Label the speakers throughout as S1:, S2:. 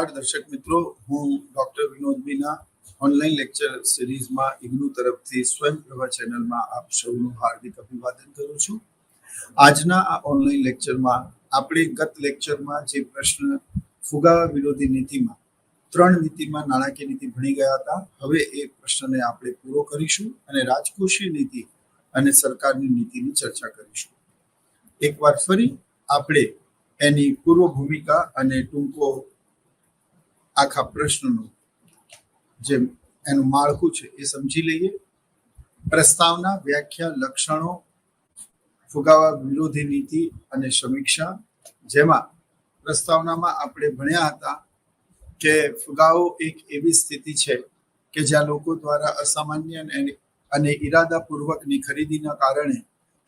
S1: નમસ્કાર દર્શક મિત્રો, હું doctor Vinod Meena online lecture સિરીઝમાં ઇગ્નુ તરફથી સ્વયંપ્રભા ચેનલમાં આપ સૌનું હાર્દિક અભિવાદન કરું છું. આજના આ ઓનલાઈન લેક્ચરમાં આપણે ગત લેક્ચરમાં જે પ્રશ્ન ફુગાવા વિરોધી નીતિમાં 3 નીતિમાં નાણાકીય નીતિ ભણી ગયા હતા, હવે એ પ્રશ્નને આપણે પૂરો કરીશું અને રાજકોષીય નીતિ અને સરકારની નીતિની ચર્ચા કરીશું. એકવાર ફરી આપણે એની પૂર્વ ભૂમિકા અને ટૂંકો આખા પ્રશ્નનું જે એનું માળખું છે એ સમજી લઈએ. પ્રસ્તાવના, વ્યાખ્યા, લક્ષણો, ફુગાવા વિરોધી નીતિ અને સમીક્ષા. જેમાં પ્રસ્તાવનામાં આપણે ભણ્યા હતા કે ફુગાવો એક એવી સ્થિતિ છે કે જ્યાં લોકો દ્વારા અસામાન્ય અને ઈરાદાપૂર્વકની ખરીદીના કારણે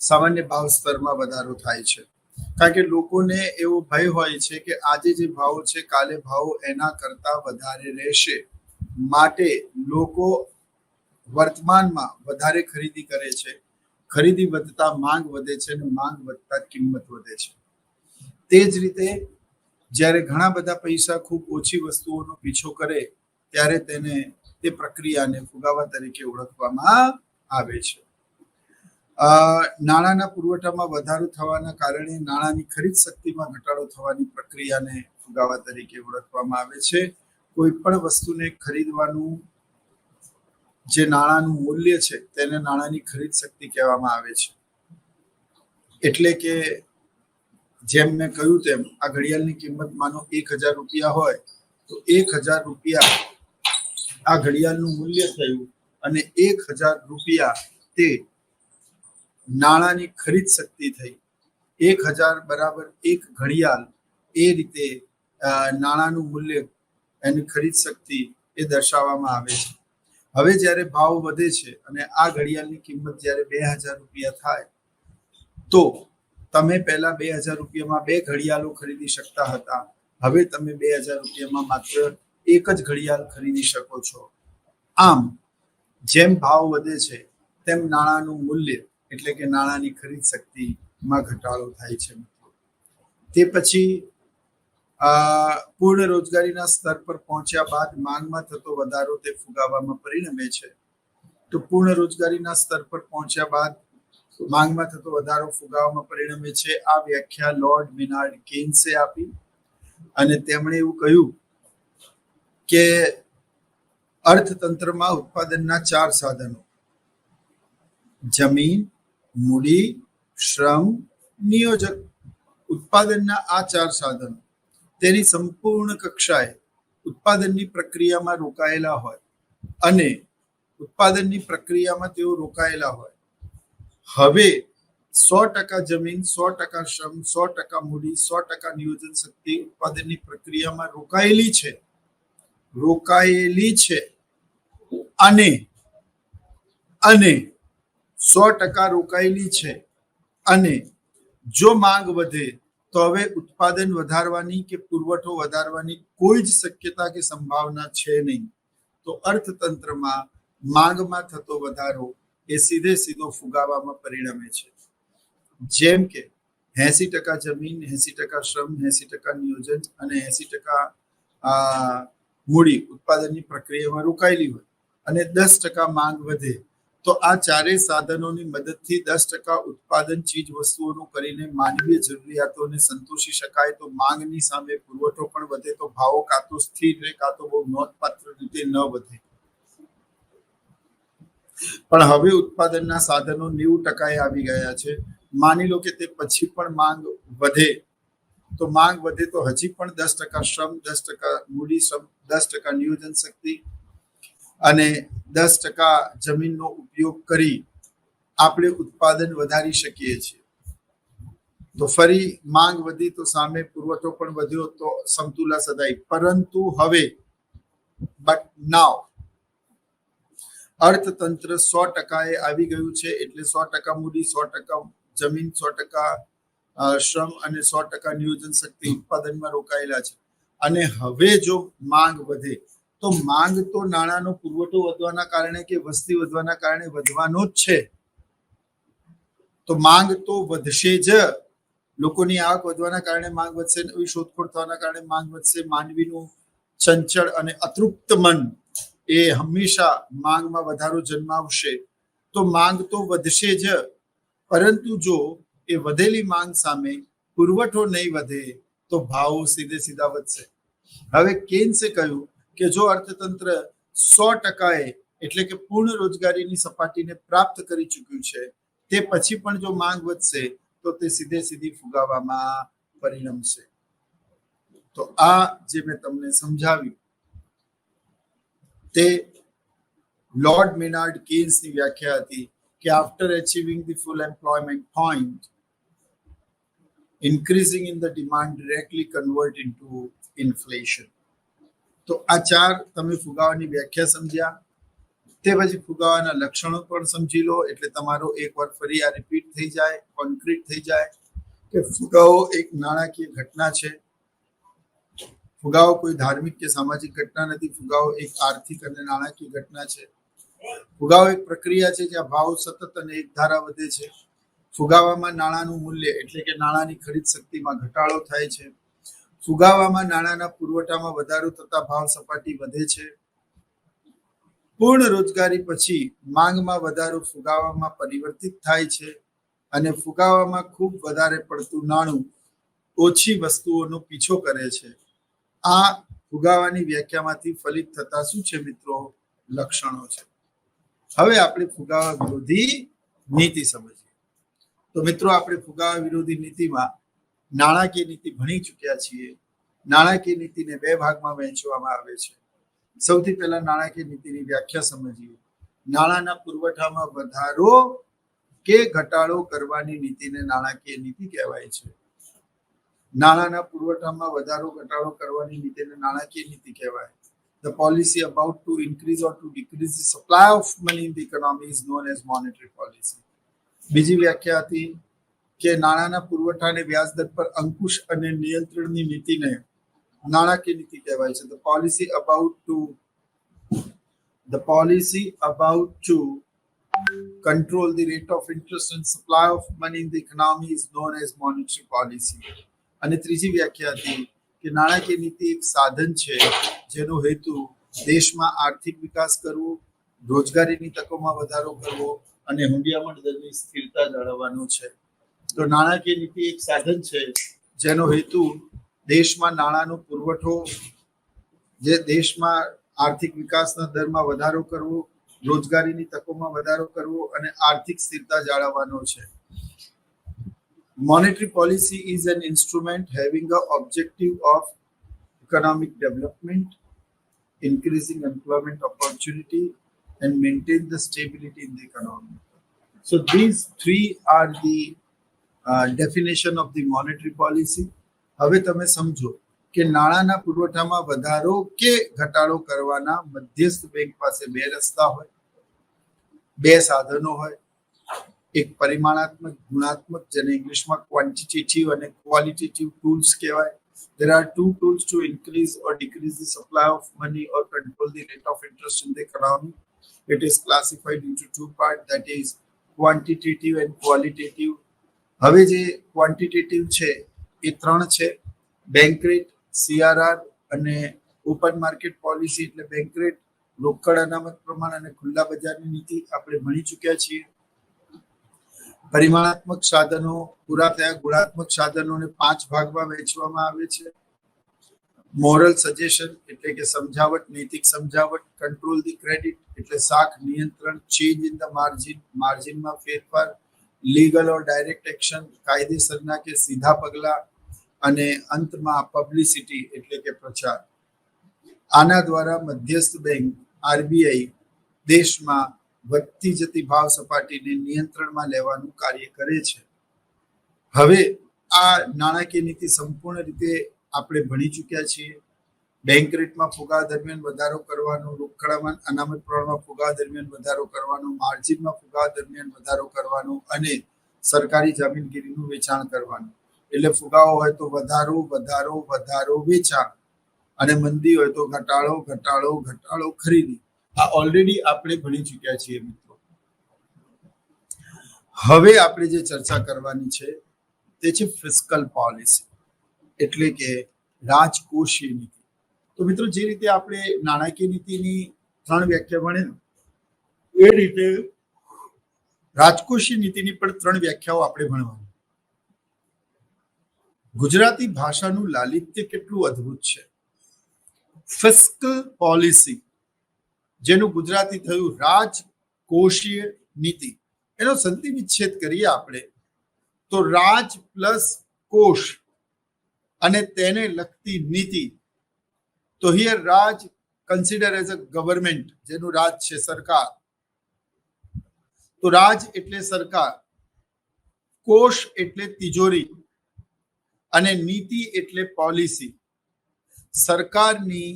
S1: સામાન્ય ભાવ સ્તરમાં વધારો થાય છે. કારણ કે લોકોને એવો ભય હોય છે કે આજે જે ભાવો છે કાલે ભાવો એના કરતા વધારે રહેશે, માટે લોકો વર્તમાનમાં વધારે ખરીદી કરે છે. ખરીદી વધતા માંગ વધે છે અને માંગ વધતા કિંમત વધે છે. તે જ રીતે જ્યારે ઘણા બધા પૈસા ખૂબ ઓછી વસ્તુઓનો પીછો કરે ત્યારે તે પ્રક્રિયાને ફુગાવા તરીકે ઓળખવામાં આવે છે. નાણાંના પુરવઠામાં વધારો થવાના કારણે નાણાંની ખરીદ શક્તિમાં ઘટાડો થવાની પ્રક્રિયાને ફુગાવા તરીકે ઓળખવામાં આવે છે. કોઈ પણ વસ્તુને ખરીદવાનું જે નાણાંનું મૂલ્ય છે તેને નાણાંની ખરીદ શક્તિ કહેવામાં આવે છે. એટલે કે જેમ મેં કહ્યું તેમ આ ઘડિયાળની કિંમત માનો 1000 રૂપિયા હોય તો 1000 રૂપિયા આ ઘડિયાળનું મૂલ્ય થયું અને 1000 રૂપિયા તે નાણાંની ખરીદ શક્તિ થઈ. 1000 બરાબર 1 ઘડિયાળ, એ રીતે નાણાંનું મૂલ્ય, એની ખરીદ શક્તિ એ દર્શાવવામાં આવે છે. હવે જ્યારે ભાવ વધે છે અને આ ઘડિયાળની કિંમત જ્યારે 2000 રૂપિયા થાય તો તમે પહેલા 2000 રૂપિયામાં 2 ઘડિયાળો ખરીદી શકતા હતા. હવે તમે 2000 રૂપિયામાં માત્ર 1 જ ઘડિયાળ ખરીદી શકો છો. આમ જેમ ભાવ વધે છે તેમ નાણાંનું મૂલ્ય એટલે કે નાણાંની ખરીદ શક્તિમાં ઘટાડો થાય છે. તે પછી પૂર્ણ રોજગારીના સ્તર પર પહોંચ્યા બાદ માંગમાં થતો વધારો તે ફુગાવામાં પરિણમે છે. તો પૂર્ણ રોજગારીના સ્તર પર પહોંચ્યા બાદ માંગમાં થતો વધારો ફુગાવામાં પરિણમે છે. આ વ્યાખ્યા લોર્ડ મેનાર્ડ કેન્સે આપી અને તેમણે એવું કહ્યું કે અર્થતંત્રમાં ઉત્પાદનના 4 સાધનો, જમીન, મૂડી, શ્રમ, નિયોજક, ઉત્પાદનના આ 4 સાધનો તેની સંપૂર્ણ કક્ષાએ ઉત્પાદનની પ્રક્રિયામાં રોકાયેલા હોય અને ઉત્પાદનની પ્રક્રિયામાં તેઓ રોકાયેલા હોય. હવે 100% જમીન, 100% શ્રમ, 100% મૂડી, 100% નિયોજન શક્તિ ઉત્પાદનની પ્રક્રિયામાં રોકાયેલી છે અને 100% રોકાયેલી છે અને જો માંગ વધે તો હવે ઉત્પાદન વધારવાની કે પુરવઠો વધારવાની કોઈ જ શક્યતા કે સંભાવના છે નહીં. તો અર્થતંત્રમાં માંગમાં થતો વધારો એ સીધો ફુગાવામાં પરિણમે છે. જેમ કે 80% જમીન, 80% શ્રમ, 80% નિયોજન અને 80% મૂડી ઉત્પાદનની પ્રક્રિયામાં રોકાયેલી હોય અને 10% માંગ વધે તો આ 4 સાધનોની મદદથી 10% ઉત્પાદન ચીજ વસ્તુઓનું કરીને માનવીય જરૂરિયાતોને સંતોષી શકાય. તો માંગની સામે પુરવઠો પણ વધે તો ભાવો કાં તો સ્થિર રહે કાં તો બહુ નોંધપાત્ર રીતે ન વધે. પણ હવે ઉત્પાદનના સાધનો 90% આવી ગયા છે. માની લો કે તે પછી પણ માંગ વધે તો હજી પણ 10% શ્રમ, 10% મૂડી શ્રમ, 10% નિયોજન શક્તિ અને 10% જમીનનો ઉપયોગ કરી આપણે ઉત્પાદન વધારી શકીએ છીએ. તો ફરી માંગ વધી તો સામે પુરવઠો પણ વધ્યો તો સમતુલા સદાય. પરંતુ હવે અર્થતંત્ર 100% આવી ગયું છે. એટલે 100% મૂડી, 100% જમીન, 100% શ્રમ અને 100% નિયોજન શક્તિ ઉત્પાદનમાં રોકાયેલા છે. અને હવે જો માંગ વધે તો માંગ તો નાણાંનો પુરવઠો વધવાના કારણે કે વસ્તી વધવાના કારણે વધવાનો જ છે. તો માંગ તો વધશે જ. લોકોની આવક વધવાના કારણે માંગ વધશે, નવી શોધખોળ થવાના કારણે માંગ વધશે, માનવીનું ચંચળ અને અતૃપ્ત મન એ હંમેશા માંગમાં વધારો જન્માવશે. તો માંગ તો વધશે જ, પરંતુ જો એ વધેલી માંગ સામે પુરવઠો નહીં વધે તો ભાવો સીધે સીધા વધશે. હવે કેન્સે કહ્યું કે જો અર્થતંત્ર 100% એટલે કે પૂર્ણ રોજગારીની સપાટીને પ્રાપ્ત કરી ચૂક્યું છે, તે પછી પણ જો માંગ વધશે તો તે સીધે સીધી ફુગાવામાં પરિણમશે. તો આ જે મેં તમને સમજાવ્યું તે લોર્ડ મેનાર્ડ કેન્સની વ્યાખ્યા હતી કે after achieving the full employment point, increasing in the demand directly convert into inflation. તો આ ચાર તમે ફુગાવાની વ્યાખ્યા સમજ્યા. તે પછી ફુગાવાના લક્ષણો પણ સમજી લો, એટલે તમારો એકવાર ફરી આ રિપીટ થઈ જાય, કોન્ક્રીટ થઈ જાય કે ફુગાવો એક નાણાકીય ઘટના છે. ફુગાવો કોઈ ધાર્મિક કે સામાજિક ઘટના નથી. ફુગાવો એક આર્થિક અને નાણાકીય ઘટના છે. ફુગાવો એક પ્રક્રિયા છે જ્યાં ભાવ સતત અને એક ધારા વધે છે. ફુગાવામાં નાણાંનું મૂલ્ય એટલે કે નાણાંની ખરીદ શક્તિમાં ઘટાડો થાય છે. ફુગાવામાં નાણાંના પુરવઠામાં વધારો થતા ભાવ સપાટી વધે છે. પૂર્ણ રોજગારી પછી માંગમાં વધારો ફુગાવામાં પરિવર્તિત થાય છે અને ફુગાવામાં ખૂબ વધારે પડતું નાણું ઓછી વસ્તુઓનો પીછો કરે છે. આ ફુગાવાની વ્યાખ્યામાંથી ફલિત થતા શું છે મિત્રો? લક્ષણો છે. હવે આપણે ફુગાવા વિરોધી નીતિ સમજીએ. તો મિત્રો, આપણે ફુગાવા વિરોધી નીતિમાં નાણાકીય નીતિ ભણી ચૂક્યા છીએ. નાણાકીય નીતિને બે ભાગમાં વહેંચવામાં આવે છે. સૌથી પહેલા નાણાકીય નીતિની વ્યાખ્યા સમજીએ. નાણાંના પુરવઠામાં વધારો કે ઘટાડો કરવાની નીતિને નાણાકીય નીતિ કહેવાય છે. નાણાંના પુરવઠામાં વધારો ઘટાડો કરવાની નીતિને નાણાકીય નીતિ કહેવાય. The policy about to increase or to decrease the supply of money in the economy is known as monetary policy. બીજી વ્યાખ્યા હતી કે નાણાંના પુરવઠાને વ્યાજ દર પર અંકુશ અને નિયંત્રણની નીતિને નાણાકીય નીતિ કહેવાય છે. The policy about to control the rate of interest and supply of money in the economy is known as monetary policy. અને ત્રીજી વ્યાખ્યા હતી કે નાણાકીય નીતિ એક સાધન છે જેનો હેતુ દેશમાં આર્થિક વિકાસ કરવો, રોજગારીની તકોમાં વધારો કરવો અને હુંડિયામણ દરની સ્થિરતા જાળવવાનો છે. તો નાણાકીય નીતિ એક સાધન છે જેનો હેતુ દેશમાં નાણાંનો પુરવઠો, જે દેશમાં આર્થિક વિકાસના દરમાં વધારો કરવો, રોજગારીની તકોમાં વધારો કરવો અને આર્થિક સ્થિરતા જાળવવાનો છે. Monetary policy is an instrument having the objective of economic development, increasing employment opportunity, and maintain the stability in the economy. So these three are the definition of the monetary policy. હવે તમે સમજો કે નાણાંના પુરવઠામાં વધારો કે ઘટાડો કરવાના મધ્યસ્થ બેંક પાસે બે રસ્તા હોય, બે સાધનો હોય. એક પરિમાણાત્મક, ગુણાત્મક, જેને ઇંગ્લિશમાં ક્વોન્ટિટેટિવ અને ક્વોલિટેટિવ ટૂલ્સ કહેવાય. There are two tools to increase or decrease the supply of money or control the rate of interest in the economy. It is classified into two parts, that is quantitative and qualitative. હવે જે quantitative છે એ ત્રણ છે: bank rate, CRR અને open market policy એટલે bank rate, રોકડ અનામત પ્રમાણ અને ખુલ્લા બજારની નીતિ આપણે ભણી ચૂક્યા છીએ. પરિમાણાત્મક સાધનો પૂરા થયા. ગુણાત્મક સાધનોને 5 ભાગમાં વહેંચવામાં આવે છે. મોરલ સજેશન એટલે કે સમજાવટ, નૈતિક સમજાવટ. કંટ્રોલ ધી ક્રેડિટ એટલે સાખ, નિયંત્રણ. ચેન્જ ઇન ધ માર્જિન, માર્જિનમાં ફેરફાર. લીગલ ઓર ડાયરેક્ટ એક્શન, કાયદેસરના કે સીધા પગલા. અને અંતમાં પબ્લિસિટી એટલે કે પ્રચાર. આના દ્વારા મધ્યસ્થ બેંક RBI દેશમાં વધતી જતી ભાવ સપાટીને નિયંત્રણમાં લેવાનું કાર્ય કરે છે. હવે આ નાણાકીય નીતિ સંપૂર્ણ રીતે આપણે ભણી ચૂક્યા છીએ. બેંક રેટમાં ફુગાવા દરમિયાન વધારો કરવાનો, રોકડ અનામત પ્રમાણમાં ફુગાવા દરમિયાન વધારો કરવાનો, માર્જિનમાં ફુગાવા દરમિયાન વધારો કરવાનો અને સરકારી જામીનગીરીનું વેચાણ કરવાનું. એટલે ફુગાવો હોય તો વધારો, વધારો, વધારો, વેચાણ, અને મંદી હોય તો ઘટાડો, ઘટાડો, ઘટાડો, ખરીદી. આ ઓલરેડી આપણે ભણી ચૂક્યા છીએ મિત્રો. હવે આપણે જે ચર્ચા કરવાની છે તે છે ફિસ્કલ પોલિસી એટલે કે રાજકોષીય નીતિ. તો મિત્રો જે રીતે આપણે નાણાકીય નીતિની 3 વ્યાખ્યા ભણ્યા એ રીતે રાજકોષીય નીતિની પણ 3 વ્યાખ્યાઓ આપણે ભણવાની. ગુજરાતી ભાષાનું લાલિત્ય કેટલું અદ્ભુત છે. ફિસ્કલ પોલિસી, જેનું ગુજરાતી થયું રાજકોષીય નીતિ, એનો સંધિ વિચ્છેદ કરીએ આપણે તો રાજ પ્લસ કોષ અને તેને લગતી નીતિ. તો here Raj consider as a government, જેનું રાજ છે સરકાર. તો રાજ એટલે સરકાર, કોષ એટલે તિજોરી અને નીતિ એટલે પોલિસી. સરકારની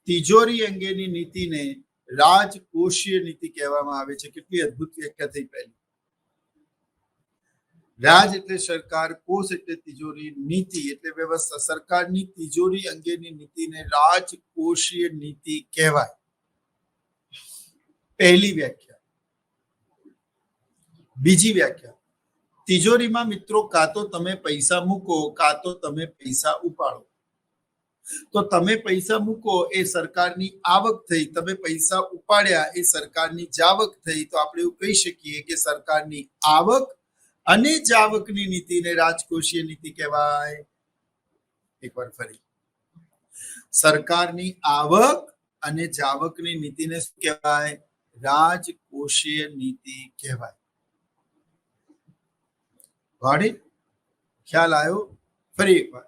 S1: તિજોરી અંગેની નીતિને રાજકોષીય નીતિ કહેવામાં આવે છે. કેટલી અદ્ભુત વ્યાખ્યા થઈ પહેલી. રાજ એટલે સરકાર, કોષ એટલે તિજોરી, નીતિ એટલે વ્યવસ્થા. સરકારની તિજોરી અંગેની નીતિને રાજકોષીય નીતિ કહેવાય. પહેલી વ્યાખ્યા. બીજી વ્યાખ્યા, તિજોરીમાં મિત્રો કાં તો તમે પૈસા મૂકો કાં તો તમે પૈસા ઉપાડો. તો તમે પૈસા મૂકો એ સરકારની આવક થઈ, તમે પૈસા ઉપાડ્યા એ સરકારની જાવક થઈ. તો આપણે એવું કહી શકીએ કે સરકારની આવક અને જાવકની નીતિને રાજકોષીય નીતિ કહેવાય. એકવાર ફરી, સરકારની આવક અને જાવકની નીતિને શું કહેવાય? રાજકોષીય નીતિ કહેવાય. વાડી ખ્યાલ આવ્યો? ફરી એકવાર,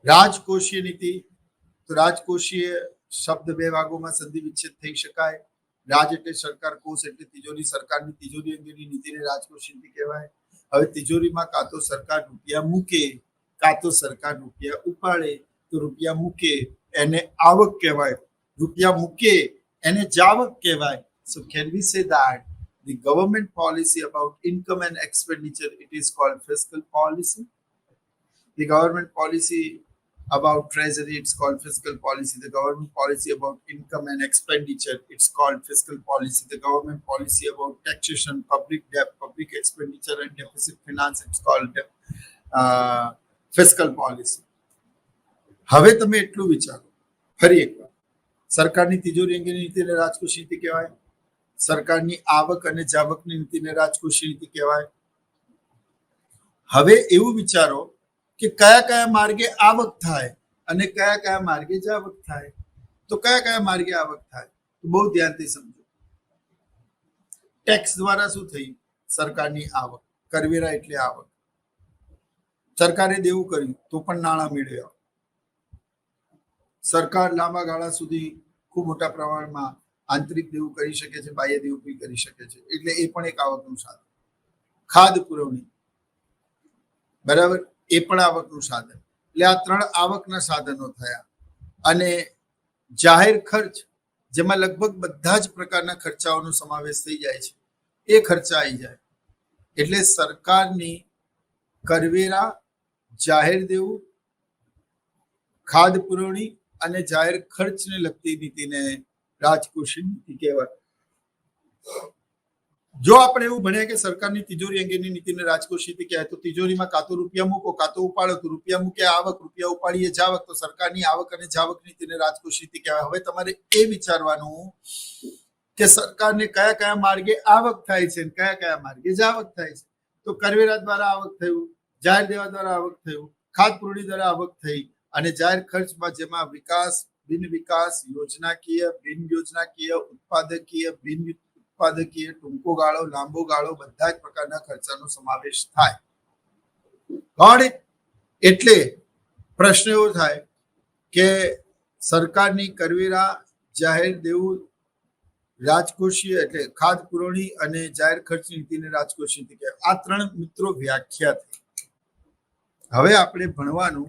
S1: રાજકોષીય નીતિ. તો રાજકોષીય શબ્દ 2 ભાગોમાં સંધિ વિચ્છેદ થઈ શકાય. રાજ એટલે સરકાર, કોષ એટલે તિજોરી. સરકારની તિજોરી અંગેની નીતિને રાજકોષીય નીતિ કહેવાય. હવે તિજોરીમાં કાં તો સરકાર રૂપિયા મૂકે કાં તો સરકાર રૂપિયા ઉપાડે. તો રૂપિયા મૂકે એને આવક કહેવાય, રૂપિયા મૂકે એને જાવક કહેવાય. So can we say that the government policy about income and expenditure, it is called fiscal policy? The government policy about treasury, it's called fiscal policy. The government policy about income and expenditure, it's called fiscal policy. The government policy about taxation, public debt, public expenditure and deficit finance, it's called fiscal policy. હવે તમે એટલું વિચારો ફરી એકવાર, સરકારની તિજોરી અંગેની નીતિને રાજકોષીય નીતિ કહેવાય. સરકારની આવક અને જાવકની નીતિને રાજકોષીય નીતિ કહેવાય. હવે એવું વિચારો કે કયા કયા માર્ગે આવક થાય અને કયા કયા માર્ગે જાવક થાય. તો કયા કયા માર્ગે આવક થાય? તો બહુ ધ્યાનથી સમજો. ટેક્સ દ્વારા શું થઈ? સરકારની આવક. કરવેરા એટલે આવક. સરકારે દેવું કર્યું તો પણ નાણાં મેળવ્યા. સરકાર લાંબા ગાળા સુધી ખૂબ મોટા પ્રમાણમાં આંતરિક દેવું કરી શકે છે, બાહ્ય દેવું પણ કરી શકે છે, એટલે એ પણ એક આવકનું સાધન. ખાદ પુરવણી, બરાબર, એ પણ આવકનું સાધન. એટલે આ 3 આવકના સાધનો થયા. અને જાહેર ખર્ચ, જેમાં લગભગ બધા જ પ્રકારના ખર્ચાઓનો સમાવેશ થઈ જાય છે, એ ખર્ચા આવી જાય. એટલે સરકારની કરવેરા, જાહેર દેવું, ખાદ પુરવણી અને જાહેર ખર્ચને લગતી નીતિને રાજકોષીય નીતિ કહેવાય. જો આપણે એવું ભણ્યા કે સરકારની તિજોરી અંગેની નીતિને રાજકોષીય નીતિ કહેવાય, તો તિજોરીમાં કાં તો રૂપિયા મૂકો કાં તો ઉપાડો. તો રૂપિયા મૂકે આવક, રૂપિયા ઉપાડીએ જાવક. તો સરકારની આવક અને જાવક નીતિને રાજકોષીય નીતિ કહેવાય. હવે તમારે એ વિચારવાનું કે સરકારને કયા કયા માર્ગે આવક થાય છે અને કયા કયા માર્ગે જાવક થાય છે. તો કરવેરા દ્વારા આવક થયું, જાહેર દેવા દ્વારા આવક થયું, ખાદ પુરવણી દ્વારા આવક થઈ, અને જાહેર ખર્ચમાં જેમાં વિકાસ, બિન વિકાસ, યોજનાકીય, બિન યોજનાકીય, ઉત્પાદકીય, બિન ઉત્પાદકીય, ટૂંકો ગાળો, લાંબો ગાળો, બધા જ પ્રકારના ખર્ચાનો સમાવેશ થાય. એટલે પ્રશ્ન એવો થાય કે સરકારની કરવેરા, જાહેર દેવું, રાજકોષીય એટલે ખાદ પુરવણી અને જાહેર ખર્ચ નીતિને રાજકોષીય નીતિ કહેવાય. આ 3 મિત્રો વ્યાખ્યા થઈ. હવે આપણે ભણવાનું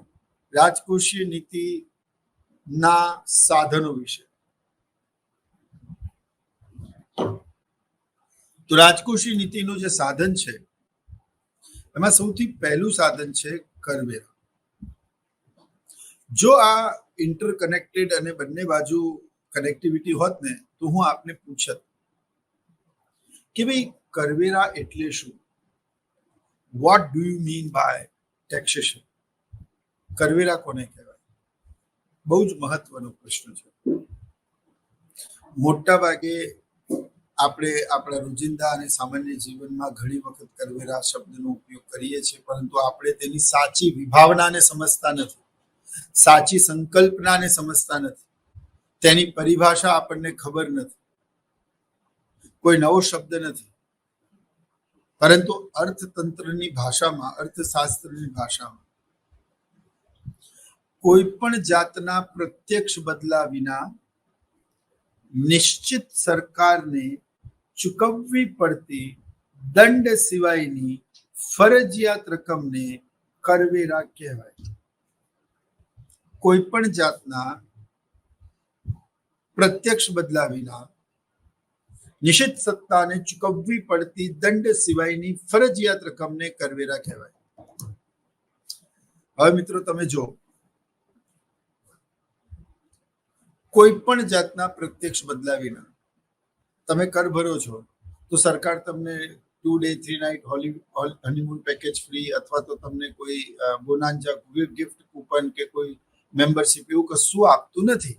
S1: રાજકોષીય નીતિના સાધનો વિશે. તો રાજકોષીય નીતિનું જે સાધન છે એમાં સૌથી પહેલું સાધન છે કરવેરા. જો આ ઇન્ટરકનેક્ટેડ અને બંને બાજુ કનેક્ટિવિટી હોત ને તો હું આપને પૂછત કે ભાઈ કરવેરા એટલે શું? What do you mean by taxation? કરવેરા કોને કહેવાય? બહુ જ મહત્વનો પ્રશ્ન છે. મોટા ભાગે આપણે આપણા રોજિંદા અને સામાન્ય જીવનમાં ઘણી વખત કરવેરા શબ્દનો ઉપયોગ કરીએ છીએ, પરંતુ આપણે તેની સાચી વિભાવનાને સમજતા નથી, સાચી સંકલ્પનાને સમજતા નથી, તેની પરિભાષા આપણને ખબર નથી. કોઈ નવો શબ્દ નથી, પરંતુ અર્થતંત્રની ભાષામાં, અર્થશાસ્ત્રની ભાષામાં કોઈ પણ જાતના પ્રત્યક્ષ બદલા વિના નિશ્ચિત સરકારને ચૂકવવી પડતી દંડ સિવાયની ફરજિયાત રકમને કરવેરા કહેવાય. કોઈ પણ જાતના પ્રત્યક્ષ બદલા વિના નિશ્ચિત સત્તાને ચૂકવવી પડતી દંડ સિવાયની ફરજિયાત રકમને કરવેરા કહેવાય. હવે મિત્રો તમે જો, કોઈ પણ જાતના પ્રત્યક્ષ બદલા વિના તમે કર ભરો છો તો સરકાર તમને 2 day 3 night honeymoon package free અથવા તો તમને કોઈ બોનાન્જા ગિફ્ટ કૂપન કે કોઈ મેમ્બરશિપ એવું કશું આપતું નથી.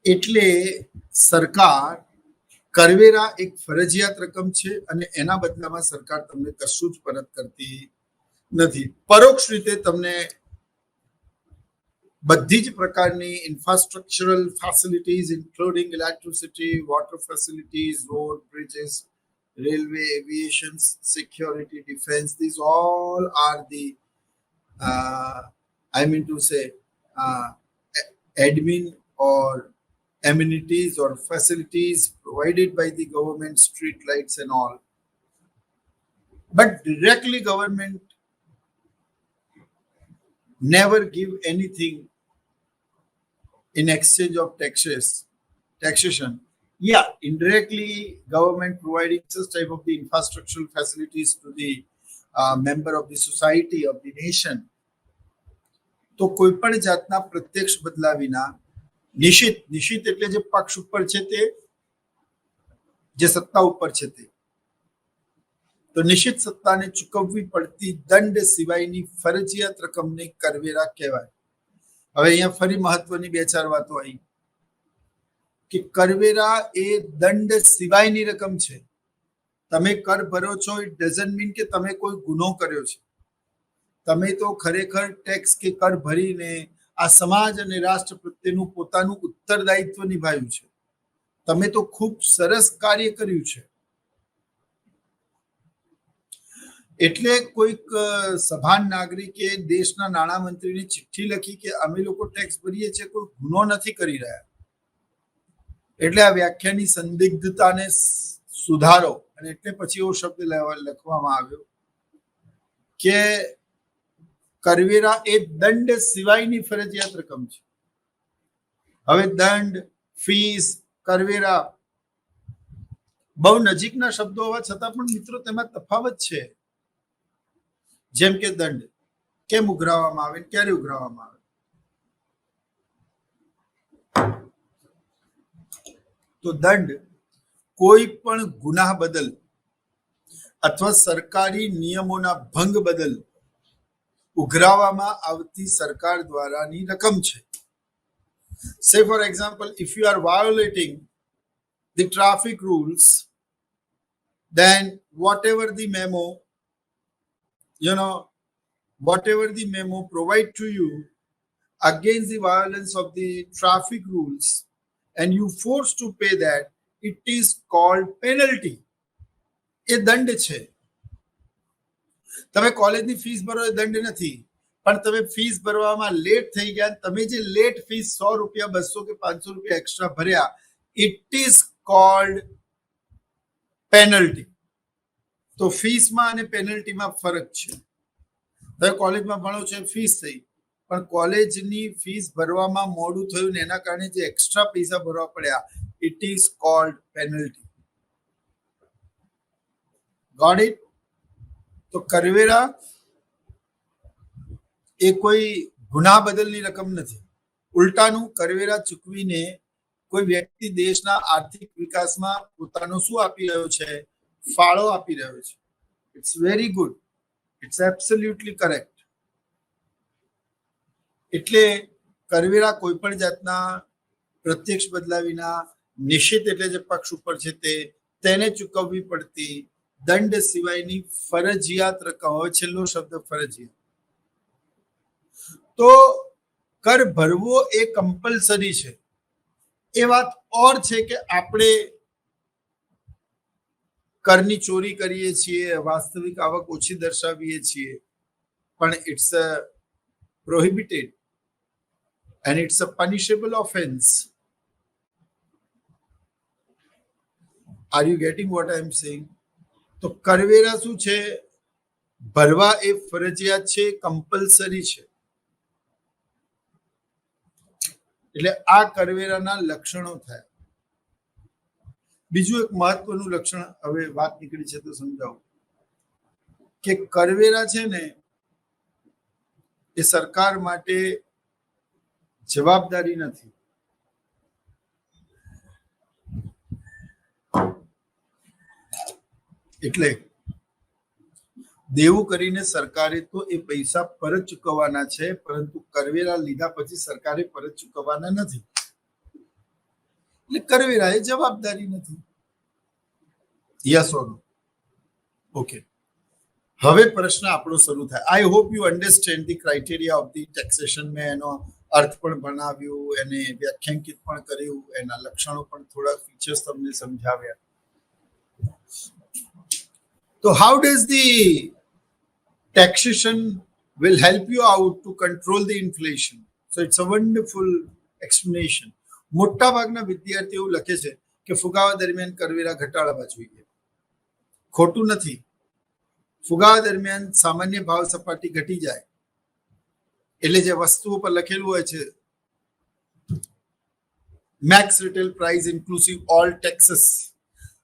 S1: એટલે સરકાર કરવેરા એક ફરજિયાત રકમ છે અને એના બદલામાં સરકાર તમને કશું જ પરત કરતી નથી. પરોક્ષ રીતે તમને બધી જ પ્રકારની infrastructural facilities including electricity, water facilities, road, bridges, railway, aviation, security, defence, these all are the I mean to say admin or amenities or facilities provided by the government, street lights and all. But directly government never give anything in exchange of taxation. Yeah, indirectly government providing such type of the infrastructural facilities to the member of the society of the nation. તો કોઈ પણ જાતના પ્રત્યક્ષ બદલા વિના નિશ્ચિત એટલે જે પક્ષ ઉપર છે તે, જે સત્તા ઉપર છે તે, તો નિશ્ચિત સત્તાને ચૂકવવી પડતી દંડ સિવાયની ફરજિયાત રકમને કરવેરા કહેવાય. હવે અહીંયા ફરી મહત્વની 2-4 વાતો આવી કે કરવેરા એ દંડ સિવાયની રકમ છે. તમે કર ભરો છો, ઇટ ડઝન્ટ મીન કે તમે કોઈ ગુનો કર્યો છે. તમે તો ખરેખર ટેક્સ કે કર ભરીને આ સમાજ અને રાષ્ટ્ર પ્રત્યેનું પોતાનું ઉત્તરદાયિત્વ નિભાવ્યું છે. તમે તો ખૂબ સરસ કાર્ય કર્યું છે. એટલે કોઈક સભાન નાગરિકે દેશના નાણામંત્રીને ચિઠ્ઠી લખી કે અમે લોકો ટેક્સ ભરીએ છીએ, કોઈ ગુનો નથી કરી રહ્યા. એટલે આ વ્યાખ્યાની સંદિગ્ધતાને સુધારો અને એટલે પછી એવો શબ્દ લખવામાં આવ્યો કે કરવેરા એ દંડ સિવાયની ફરજિયાત રકમ છે. હવે દંડ, ફીસ, કરવેરા બહુ નજીકના શબ્દો હોવા છતાં પણ મિત્રો તેમાં તફાવત છે. જેમ કે દંડ કેમ ઉઘરાવવામાં આવે, ક્યારે ઉઘરાવવામાં આવે? તો દંડ કોઈ પણ ગુનાહ બદલ અથવા સરકારી નિયમોના ભંગ બદલ ઉઘરાવવામાં આવતી સરકાર દ્વારાની રકમ છે. Say for example, if you are violating the traffic rules, then whatever the memo provide to you against the violence of the traffic rules and you forced to pay that, it is called penalty. એ દંડ છે. તમે કોલેજની fees ભરો એ દંડ નથી, પણ તમે fees ભરવામાં લેટ થઈ ગયા, તમે જે લેટ ફીસ 100 રૂપિયા, 200 કે 500 રૂપિયા એક્સ્ટ્રા ભર્યા, ઇટ ઇઝ કોલ્ડ પેનલ્ટી. તો ફીસમાં અને પેનલ્ટીમાં ફરક છે. તમે કોલેજમાં ભણો છો, ફીસ થઈ, પણ કોલેજની ફીસ ભરવામાં મોડું થયું ને એના કારણે જે એક્સ્ટ્રા પૈસા ભરવા પડ્યા, it is called penalty. Got it? તો કરવેરા એ કોઈ ગુના બદલની રકમ નથી. ઉલટાનું કરવેરા ચૂકવીને કોઈ વ્યક્તિ દેશના આર્થિક વિકાસમાં પોતાનો શું આપી રહ્યો છે? ફાળો આપી રહ્યો છે. It's very good. It's absolutely correct. એટલે કરવેરા કોઈ પણ જાતના પ્રત્યક્ષ બદલા વિના નિશ્ચિત એટલે જે પક્ષ ઉપર છે તેને ચૂકવવી પડતી દંડ સિવાયની ફરજિયાત રકમ. હવે છેલ્લો શબ્દ ફરજિયાત. તો કર ભરવો એ કમ્પલસરી છે. એ વાત ઓર છે કે આપણે કરની ચોરી કરીએ છીએ, વાસ્તવિક આવક ઓછી દર્શાવીએ છીએ, પણ it's a prohibited and it's a punishable offense. Are you getting what I am saying? તો કરવેરા શું છે? ભરવા એ ફરજિયાત છે, કમ્પલસરી છે. એટલે આ કરવેરાના લક્ષણો થાય. બીજું એક મહત્વનું લક્ષણ, હવે વાત નીકળી છે તો સમજાવું કે કરવેરા છે ને એ સરકાર માટે જવાબદારી નથી. એટલે દેવું કરીને સરકારે તો એ પૈસા પરત ચૂકવવાના છે, પરંતુ કરવેરા લીધા પછી સરકારે પરત ચૂકવવાના નથી. એટલે કરવેરા એ જવાબદારી નથી. Yes or no? ઓકે, હવે પ્રશ્ન આપણો શરૂ થાય. I hope you understand the criteria of the taxation. મેં એનો અર્થ પણ ભણાવ્યું, એને વ્યાખ્યાંકિત પણ કર્યું, એના લક્ષણો પણ થોડા ફીચર્સ તમને સમજાવ્યા. તો how does the taxation will help you out to control the inflation? So it's a wonderful explanation. મોટા ભાગના વિદ્યાર્થીઓ લખે છે કે ફુગાવા દરમિયાન કરવેરા ઘટાડવા જોઈએ. ખોટું નથી. ફુગાવા દરમિયાન સામાન્ય ભાવ સપાટી ઘટી જાય એટલે જે વસ્તુઓ પર લખેલું હોય છે max retail price inclusive all taxes,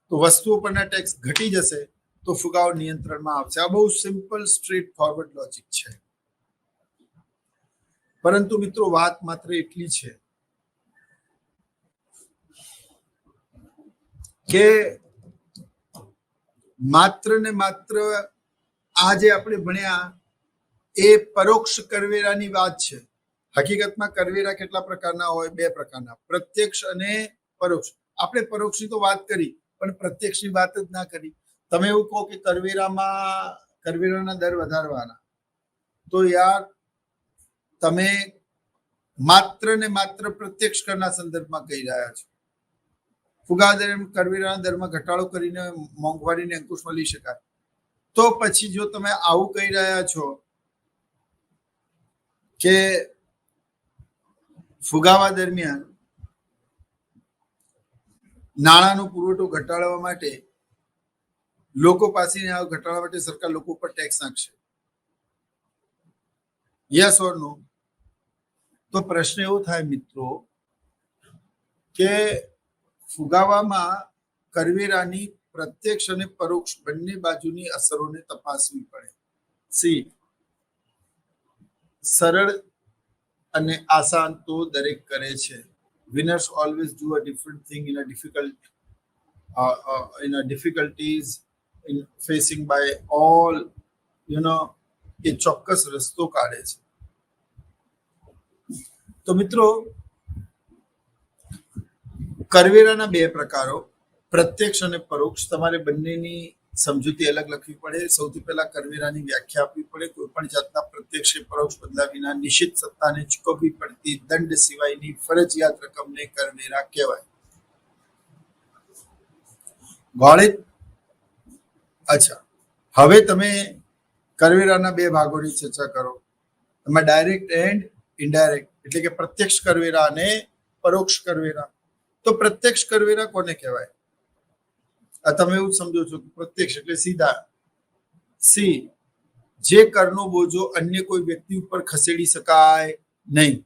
S1: તો વસ્તુઓ પરના ટેક્સ ઘટી જશે તો ફુગાવો નિયંત્રણમાં આવશે. આ બહુ સિમ્પલ સ્ટ્રેટ ફોરવર્ડ લોજિક છે. પરંતુ મિત્રો વાત માત્ર એટલી છે કે માત્ર ને માત્ર આ જે આપણે ભણ્યા એ પરોક્ષ કરવેરાની વાત છે. હકીકતમાં કરવેરા કેટલા પ્રકારના હોય? બે પ્રકારના, પ્રત્યક્ષ અને પરોક્ષ. આપણે પરોક્ષની તો વાત કરી પણ પ્રત્યક્ષની વાત જ ના કરી. તમે એવું કહો કે કરવેરાના દર વધારવાના, તો યાર તમે માત્ર ને માત્ર પ્રત્યક્ષ કરના સંદર્ભમાં કહી રહ્યા છો. ફુગાવા દરમિયાન કરવેરાના દરમાં ઘટાડો કરીને મોંઘવારીને અંકુશમાં લઈ શકાય. તો પછી જો તમે આવું કહી રહ્યા છો કે ફુગાવા દરમિયાન નાણાંનો પુરવઠો ઘટાડવા માટે, લોકો પાસેની આવક ઘટાડવા માટે સરકાર લોકો પર ટેક્સ નાખશે, યસ ઓર નો? તો પ્રશ્ન એવો થાય મિત્રો કે ફુગાવામાં કરવેરાની પ્રત્યક્ષ અને પરોક્ષ બંને બાજુની અસરોને તપાસવી પડે. સી, સરળ અને આસાન તો દરેક કરે છે. Winners always do a different thing in a difficulties in facing by all, એ ચોક્કસ રસ્તો કાઢે છે. તો મિત્રો કરવેરાના બે પ્રકારો, પ્રત્યક્ષ અને પરોક્ષ. તમારે બંનેની સમજૂતી અલગ લખવી પડે. સૌથી પહેલા કરવેરાની વ્યાખ્યા આપવી પડે. કોઈ પણ જાતના પ્રત્યક્ષ કે પરોક્ષ બદલા વિના નિશ્ચિત સત્તાને ચૂકવવી પડતી દંડ સિવાયની ફરજિયાત રકમને કરવેરા કહેવાય. ગણિત. અચ્છા, હવે તમે કરવેરાના બે ભાગોની ચર્ચા કરો. એમાં ડાયરેક્ટ એન્ડ ઇનડાયરેક્ટ, એટલે કે પ્રત્યક્ષ કરવેરા અને પરોક્ષ કરવેરા. તો પ્રત્યક્ષ કરવેરા કોને કહેવાય? આ તમે એવું સમજો છો કે પ્રત્યક્ષ એટલે સીધા. સી, જે કરનો બોજો અન્ય કોઈ વ્યક્તિ ઉપર ખસેડી શકાય નહીં.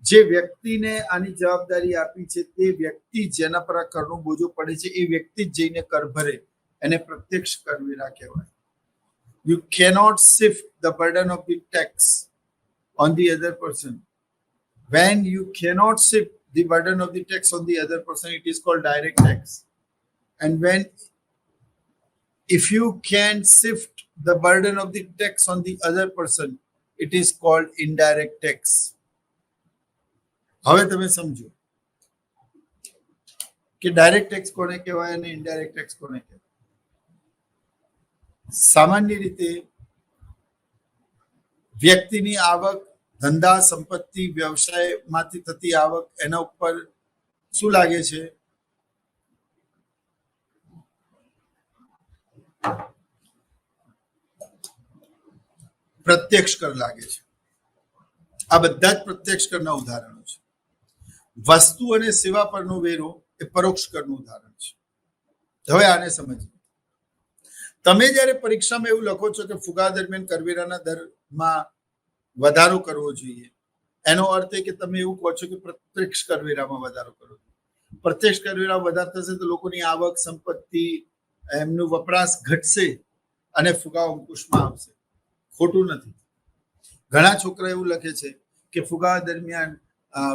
S1: જે વ્યક્તિને આની જવાબદારી આપી છે તે વ્યક્તિ જેના પર આ કરનો બોજો પડે છે એ વ્યક્તિ જ જઈને કર ભરે, એને પ્રત્યક્ષ કરવેરા કહેવાય. You cannot shift the burden of the tax on the other person. When you cannot shift the burden of the tax on the other person, it is called direct tax. And if you can shift the burden of the tax on the other person, it is called indirect tax. હવે તમે સમજો કે direct tax કોને કહેવાય અને indirect tax કોને કહેવાય. સામાન્ય રીતે વ્યક્તિની આવક, ધંધા, સંપત્તિ, વ્યવસાયમાંથી થતી આવક, એના ઉપર શું લાગે છે? પ્રત્યક્ષ કર લાગે છે. આ બધા જ પ્રત્યક્ષ કરના ઉદાહરણો છે. વસ્તુ અને સેવા પરનો વેરો એ પરોક્ષ કરનું ઉદાહરણ છે. હવે આને સમજીએ. તમે જ્યારે પરીક્ષામાં એવું લખો છો કે ફુગા દરમિયાન કરવેરાના દરમાં વધારો કરવો જોઈએ, એનો અર્થ એ કે તમે એવું કહો છો કે પ્રત્યક્ષ કરવેરામાં વધારો કરવો જોઈએ. પ્રત્યક્ષ કરવેરા વધારે થશે તો લોકોની આવક, સંપત્તિ, એમનું વપરાશ ઘટશે અને ફુગાવો અંકુશમાં આવશે. ખોટું નથી. ઘણા છોકરા એવું લખે છે કે ફુગા દરમિયાન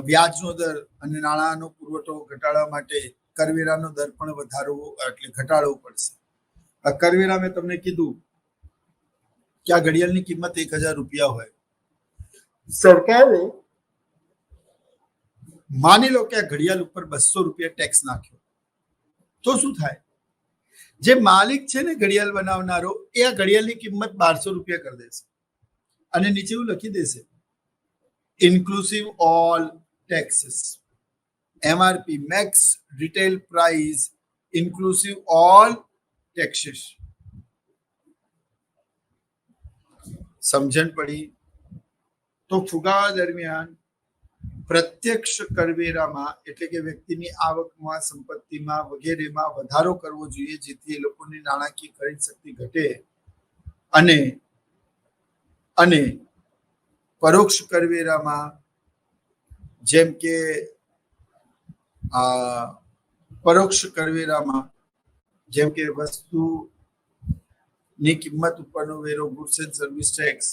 S1: વ્યાજનો દર અને નાણાંનો પુરવઠો ઘટાડવા માટે કરવેરાનો દર પણ વધારવો એટલે ઘટાડવો પડશે. આ કરવેરા મેં તમને કીધું કે આ ઘડિયાળની કિંમત 1000 રૂપિયા હોય. સરકારે માની લો કે આ ઘડિયાળ ઉપર 200 રૂપિયા ટેક્સ નાખ્યો, તો શું થાય? જે માલિક છે ને ઘડિયાળ બનાવનારો, એ આ ઘડિયાળની કિંમત 1200 રૂપિયા કરી દેશે અને નીચે એવું લખી દેશે inclusive all taxes, MRP max retail price inclusive all taxes. સમજણ પડી? તો ફુગાવા દરમિયાન પ્રત્યક્ષ કરવેરામાં એટલે કે વ્યક્તિની આવકમાં, સંપત્તિમાં વગેરેમાં વધારો કરવો જોઈએ, જેથી એ લોકોની નાણાકીય ખરીદ શક્તિ ઘટે. અને પરોક્ષ કરવેરામાં જેમ કે પરોક્ષ કરવેરામાં જેમ કે વસ્તુની કિંમત ઉપરનો વેરો, ગુડ્સ એન્ડ સર્વિસ ટેક્સ,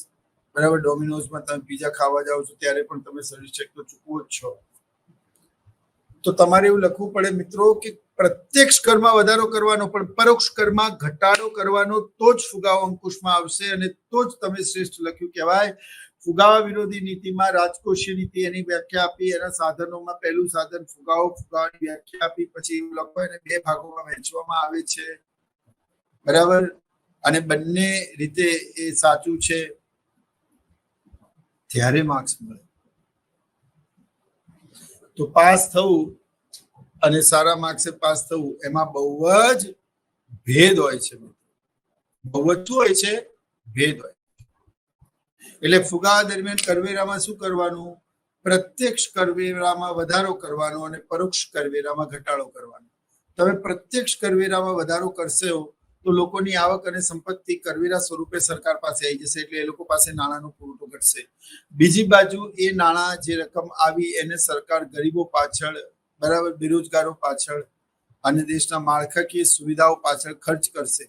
S1: બરાબર. ડોમિનોઝમાં તમે પીઝા ખાવા જાઓ છો ત્યારે પણ તમે સર્વિસ ટેક્સ તો ચૂકવો જ છો. તો તમારે એવું લખવું પડે મિત્રો કે પ્રત્યક્ષ કરમાં વધારો કરવાનો પણ પરોક્ષ કરમાં ઘટાડો કરવાનો, તો જ ફુગાવો અંકુશમાં આવશે અને તો જ તમે શ્રેષ્ઠ લખ્યું કહેવાય. ફુગાવા વિરોધી નીતિમાં રાજકોષીય નીતિ એની વ્યાખ્યા આપી, એના સાધનોમાં પહેલું સાધન ફુગાવો, ફુગાવાની વ્યાખ્યા આપી, પછી એવું લખો એને 2 ભાગોમાં વહેંચવામાં આવે છે, બરાબર. અને બંને રીતે એ સાચું છે ત્યારે માર્ક્સ મળે. તો પાસ થવું અને સારા માર્ક્સે પાસ થવું એમાં બહુ જ ભેદ હોય છે. બહુ જ શું હોય છે? ભેદ હોય. એટલે ફુગા દરમિયાન કરવેરામાં શું કરવાનું? પ્રત્યક્ષ કરવેરામાં વધારો કરવાનો અને પરોક્ષ કરવેરામાં ઘટાડો કરવાનો. તમે પ્રત્યક્ષ કરવેરામાં વધારો કરશો તો લોકોની આવક અને સંપત્તિ કરવેરા સ્વરૂપે સરકાર પાસે આવી જશે, એટલે એ લોકો પાસે નાણાંનો પુરવઠો ઘટશે. બીજી બાજુ એ નાણાં જે રકમ આવી એને સરકાર ગરીબો પાછળ, બરાબર, બેરોજગારો પાછળ અને દેશના માળખાકીય સુવિધાઓ પાછળ ખર્ચ કરશે.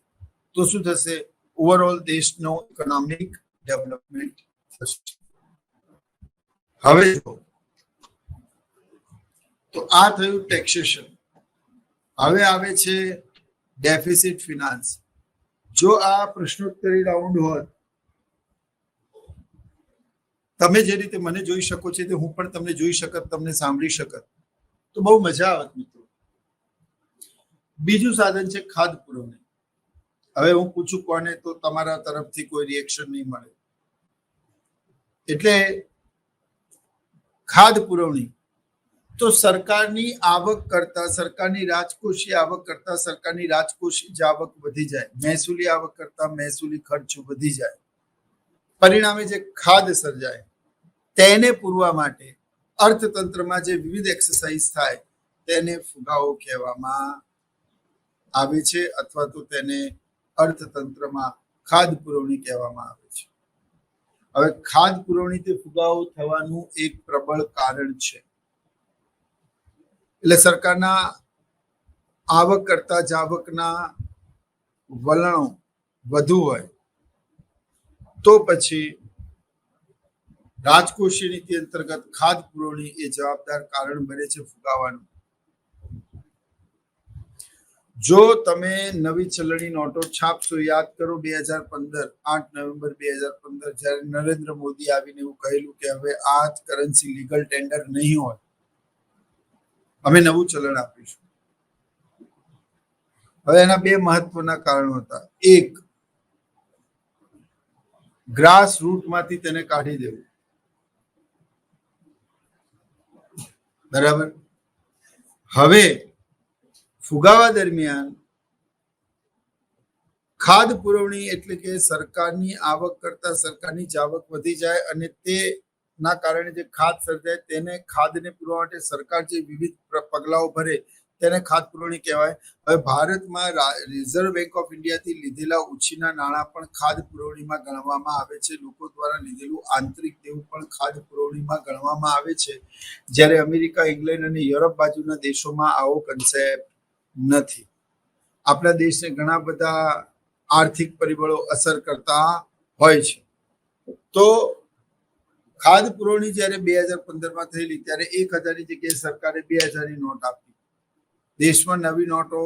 S1: તો શું થશે? ઓવરઓલ દેશનો ઇકોનોમિક ડેવલપમેન્ટ થશે. હવે તો આ થયું ટેક્સેશન. હવે આવે છે ડેફિસિટ ફિનાન્સ. જો આ પ્રશ્નોત્તરી રાઉન્ડ હોત, તમે જે રીતે મને જોઈ શકો છો તે હું પણ તમને જોઈ શકત, તમને સાંભળી શકત, તો બહુ મજા આવત મિત્રો. બીજું સાધન છે ખાધ પુરવણી. હવે હું પૂછું કોને, તો તમારા તરફથી કોઈ રિએક્શન નહીં મળે. એટલે ખાધ પુરવણી તો સરકારની આવક કરતા, સરકારની રાજકોષીય આવક કરતા સરકારની રાજકોષીય આવક વધી જાય, મહેસૂલી આવક કરતા મહેસૂલી ખર્ચ વધી જાય, પરિણામે જે ખાધ સર્જાય તેને પૂરવા માટે અર્થતંત્રમાં જે વિવિધ એક્સરસાઇઝ થાય તેને ફુગાવો કહેવામાં આવે છે, અથવા તો તેને અર્થતંત્રમાં ખાધ પુરવણી કહેવામાં આવે છે. હવે ખાધ પુરવણીથી ફુગાવો થવાનું એક પ્રબળ કારણ છે. એટલે સરકારના આવક કરતા જાવકના વલણો વધુ હોય તો પછી રાજકોષીય નીતિ અંતર્ગત ખાધ પુરવણી એ જવાબદાર કારણ બને છે ફુગાવાનું. જો તમે નવી ચલણી નોટો છાપશો, યાદ કરો 2015, 8 નવેમ્બર 2015, જ્યારે નરેન્દ્ર મોદી આવીને એવું કહેલું કે હવે આ કરન્સી લીગલ ટેન્ડર નહીં હોય, અમે નવું ચલણ આપીશું. હવે એના બે મહત્વના કારણો હતા. એક, ગ્રાસ રૂટમાંથી તેને કાઢી દેવું. બરાબર. હવે ફુગાવા દરમિયાન ખાદ પુરવણી એટલે કે સરકારની આવક કરતા સરકારની જાવક વધી જાય અને તેના કારણે જે ખાદ સર્જાય તેને ખાદને પૂરવા માટે સરકાર જે વિવિધ પગલાઓ ભરે તેને ખાદ પુરવણી કહેવાય. હવે ભારતમાં રિઝર્વ બેંક ઓફ ઇન્ડિયાથી લીધેલા ઉછીના નાણાં પણ ખાદ પુરવણીમાં ગણવામાં આવે છે. લોકો દ્વારા લીધેલું આંતરિક દેવું પણ ખાદ પુરવણીમાં ગણવામાં આવે છે. જ્યારે અમેરિકા, ઇંગ્લેન્ડ અને યુરોપ બાજુના દેશોમાં આવો કન્સેપ્ટ નથી. આપણા દેશને ઘણા બધા આર્થિક પરિબળો અસર કરતા હોય છે. તો ખાદ પુરવણી જ્યારે 2015માં થયેલી ત્યારે 1000ની જગ્યાએ સરકારે 2000ની નોટ આપી. દેશમાં નવી નોટો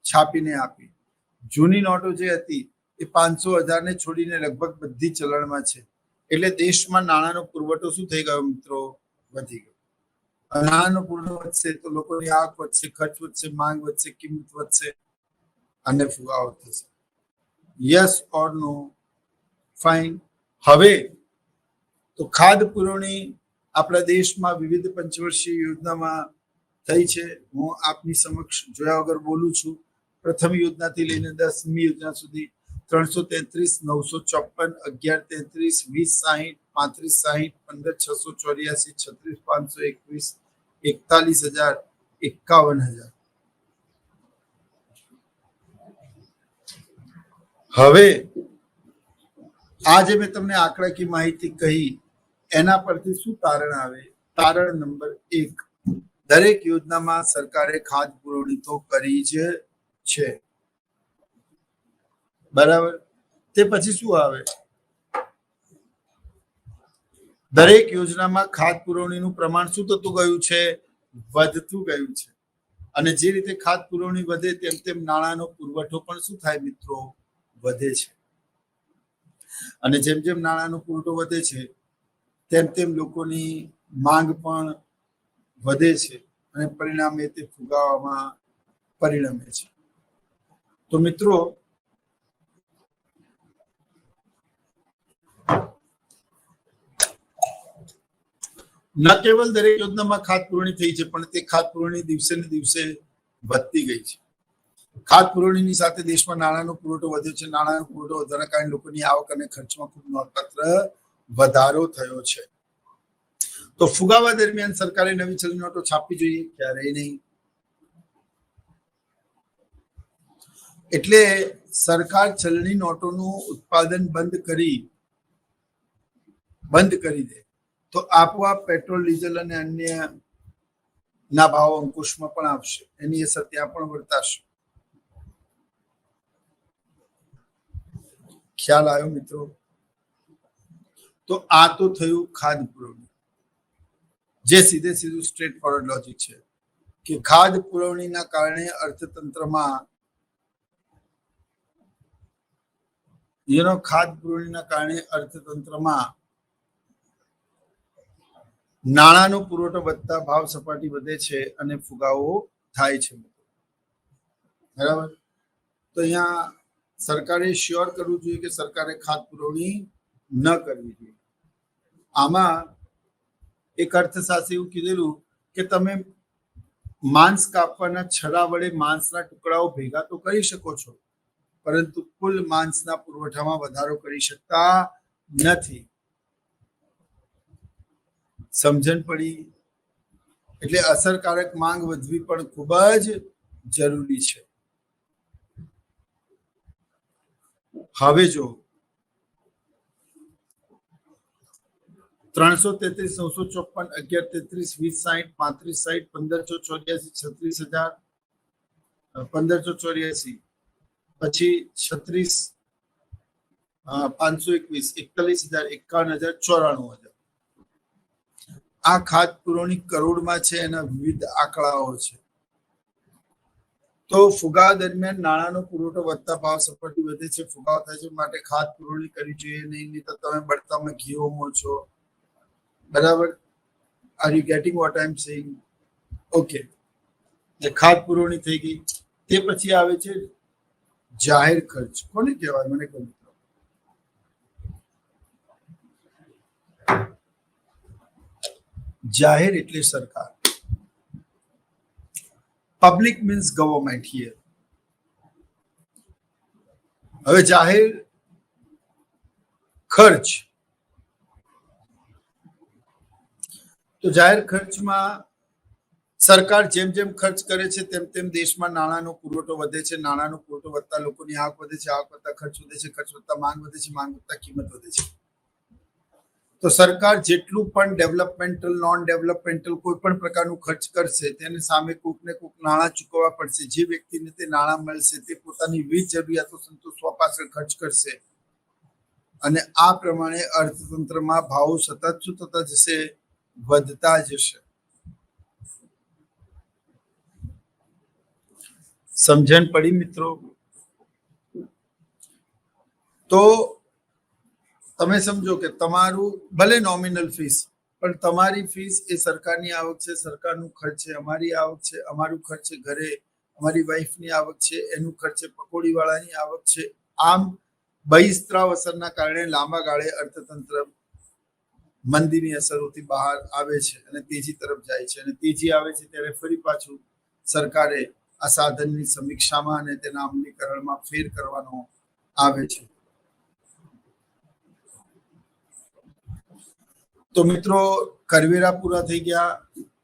S1: છાપીને આપી. જૂની નોટો જે હતી એ 500 1000ને છોડીને લગભગ બધી ચલણમાં છે. એટલે દેશમાં નાણાંનો પુરવઠો શું થઈ ગયો મિત્રો? વધી ગયો. નાણાંનો પુરવઠો વધશે તો લોકોની આવક વધશે, ખર્ચ વધશે, માંગ વધશે, કિંમત વધશે અને ફુગાવો થશે. Yes or no? ફાઇન. હવે તો ખાદ પુરવણી આપણા દેશમાં વિવિધ પંચવર્ષીય યોજનામાં થઈ છે. હું આપની સમક્ષ જોયા વગર બોલું છું. પ્રથમ યોજનાથી લઈને 10મી યોજના સુધી 333, 954, 1133, 2060, 3560, 15 684, 36 521, 41000, 51000. હવે આ જે મેં તમને આંકડાકીય માહિતી કહી એના પરથી શું તારણ આવે? તારણ નંબર 1, દરેક યોજનામાં સરકારે ખાદ પુરવણી તો કરી જ છે. બરાબર. તે પછી શું આવે? દરેક યોજનામાં ખાદ પુરવણીનું પ્રમાણ શું થતું ગયું છે? વધતું ગયું છે. અને જે રીતે ખાદ પુરવણી વધે તેમ તેમ નાણાંનો પુરવઠો પણ શું થાય મિત્રો? વધે છે. અને જેમ જેમ નાણાંનો પુરવઠો વધે છે તેમ તેમ લોકોની માંગ પણ વધે છે અને પરિણામે તે ફુગાવામાં પરિણમે છે. તો મિત્રો ન કેવલ દરેક યોજનામાં ખાદ પુરવણી થઈ છે પણ તે ખાદ પુરવણી દિવસે ને દિવસે વધતી ગઈ છે. ખાદ પુરવણીની સાથે દેશમાં નાણાંનો પુરવઠો વધ્યો છે. નાણાંનો પુરવઠો વધવાના કારણે લોકોની આવક અને ખર્ચમાં ખૂબ નોંધપાત્ર વધારો થયો છે. તો ફુગાવા દરમિયાન સરકારે નવી ચલણી નોટો છાપવી જોઈએ? ક્યારેય નહીં. એટલે સરકાર ચલણી નોટોનું ઉત્પાદન બંધ કરી દે તો આપોઆપ પેટ્રોલ, ડીઝલ અને અન્ય ના ભાવ અંકુશમાં પણ આવશે. એની અસર ત્યાં પણ વર્તાશે. ખ્યાલ આવ્યો મિત્રો? તો આ તો થયું ખાદ પુરવણી, જે સીધે સીધું સ્ટ્રેટ ફોરવર્ડ લોજિક છે કે ખાદ પુરવણીના કારણે અર્થતંત્રમાં ખાદ પુરવણીના કારણે અર્થતંત્રમાં નાણાંનો પુરવઠો વધતા ભાવ સપાટી વધે છે અને ફુગાવો થાય છે. બરાબર. તો અહીંયા સરકારે શ્યોર કરવું જોઈએ કે સરકારે ખાદ પુરવણી ન કરવી જોઈએ. આમાં એક અર્થશાસ્ત્રી એવું કીધેલું કે તમે માંસ કાપવાના છરા વડે માંસના ટુકડાઓ ભેગા તો કરી શકો છો પરંતુ કુલ માંસના પુરવઠામાં વધારો કરી શકતા નથી. સમજણ પડી? એટલે અસરકારક માંગ વધવી પણ ખૂબ જ જરૂરી છે. હવે જો 333, 954, 1133, 2060, 3560, 36 524, 1584, પછી 36 521, 41000, 51000, 94000. આ ખાદ પુરવણી કરોડમાં છે. એના વિવિધ આંકડાઓ છે. તો ફુગાવા દરમિયાન નાણાંનો પુરવઠો વધતા ભાવ સપાટી વધે છે, ફુગાવો થાય છે, માટે ખાદ પુરવણી કરવી જોઈએ નહીં. તો તમે બળતામાં ઘી હોમો છો. બરાબર? Are you getting what I am saying? Okay. જે ખાધ પુરવણી થઈ ગઈ. તે પછી આવે છે જાહેર ખર્ચ. કોને કહેવાય મને કહો. જાહેર એટલે સરકાર. Public means government here. હવે જાહેર ખર્ચ, તો જાહેર ખર્ચમાં સરકાર જેમ જેમ ખર્ચ કરે છે તેમ તેમ દેશમાં નાણાંનો પુરવઠો વધે છે. નાણાંનો પુરવઠો વધતા લોકોની આવક વધે છે. આવક વધતા ખર્ચ વધે છે. ખર્ચ વધતા માંગ વધે છે. માંગ વધતા કિંમત વધે છે. તો સરકાર જેટલું પણ ડેવલપમેન્ટલ, નોન ડેવલપમેન્ટલ કોઈ પણ પ્રકારનું ખર્ચ કરશે તેની સામે કોઈક ને કોઈક નાણાં ચૂકવવા પડશે. જે વ્યક્તિને તે નાણાં મળશે તે પોતાની વિવિધ જરૂરિયાતો સંતોષવા પાછળ ખર્ચ કરશે અને આ પ્રમાણે અર્થતંત્રમાં ભાવો સતત શું થતા જશે? વધતા જશે. સમજણ પડી મિત્રો? તો તમે સમજો કે તમારું ભલે નોમિનલ ફીસ, પણ તમારી ફીસ એ સરકારની આવક છે, સરકારનું ખર્ચ છે. અમારી આવક છે, અમારું ખર્ચ છે ઘરે, અમારી વાઈફની આવક છે, એનું ખર્ચ છે, પકોડીવાળાની આવક છે. આમ બહિસ્ત્રાવ અસરના કારણે લાંબા ગાળે અર્થતંત્ર મંદીની અસરોથી બહાર આવે છે અને તેજી તરફ જાય છે. અને તેજી આવે છે ત્યારે ફરી પાછું સરકારે આ સાધનની સમીક્ષામાં અને તેના અમલીકરણમાં ફેર કરવાનો આવે છે. તો મિત્રો, કરવેરા પૂરા થઈ ગયા,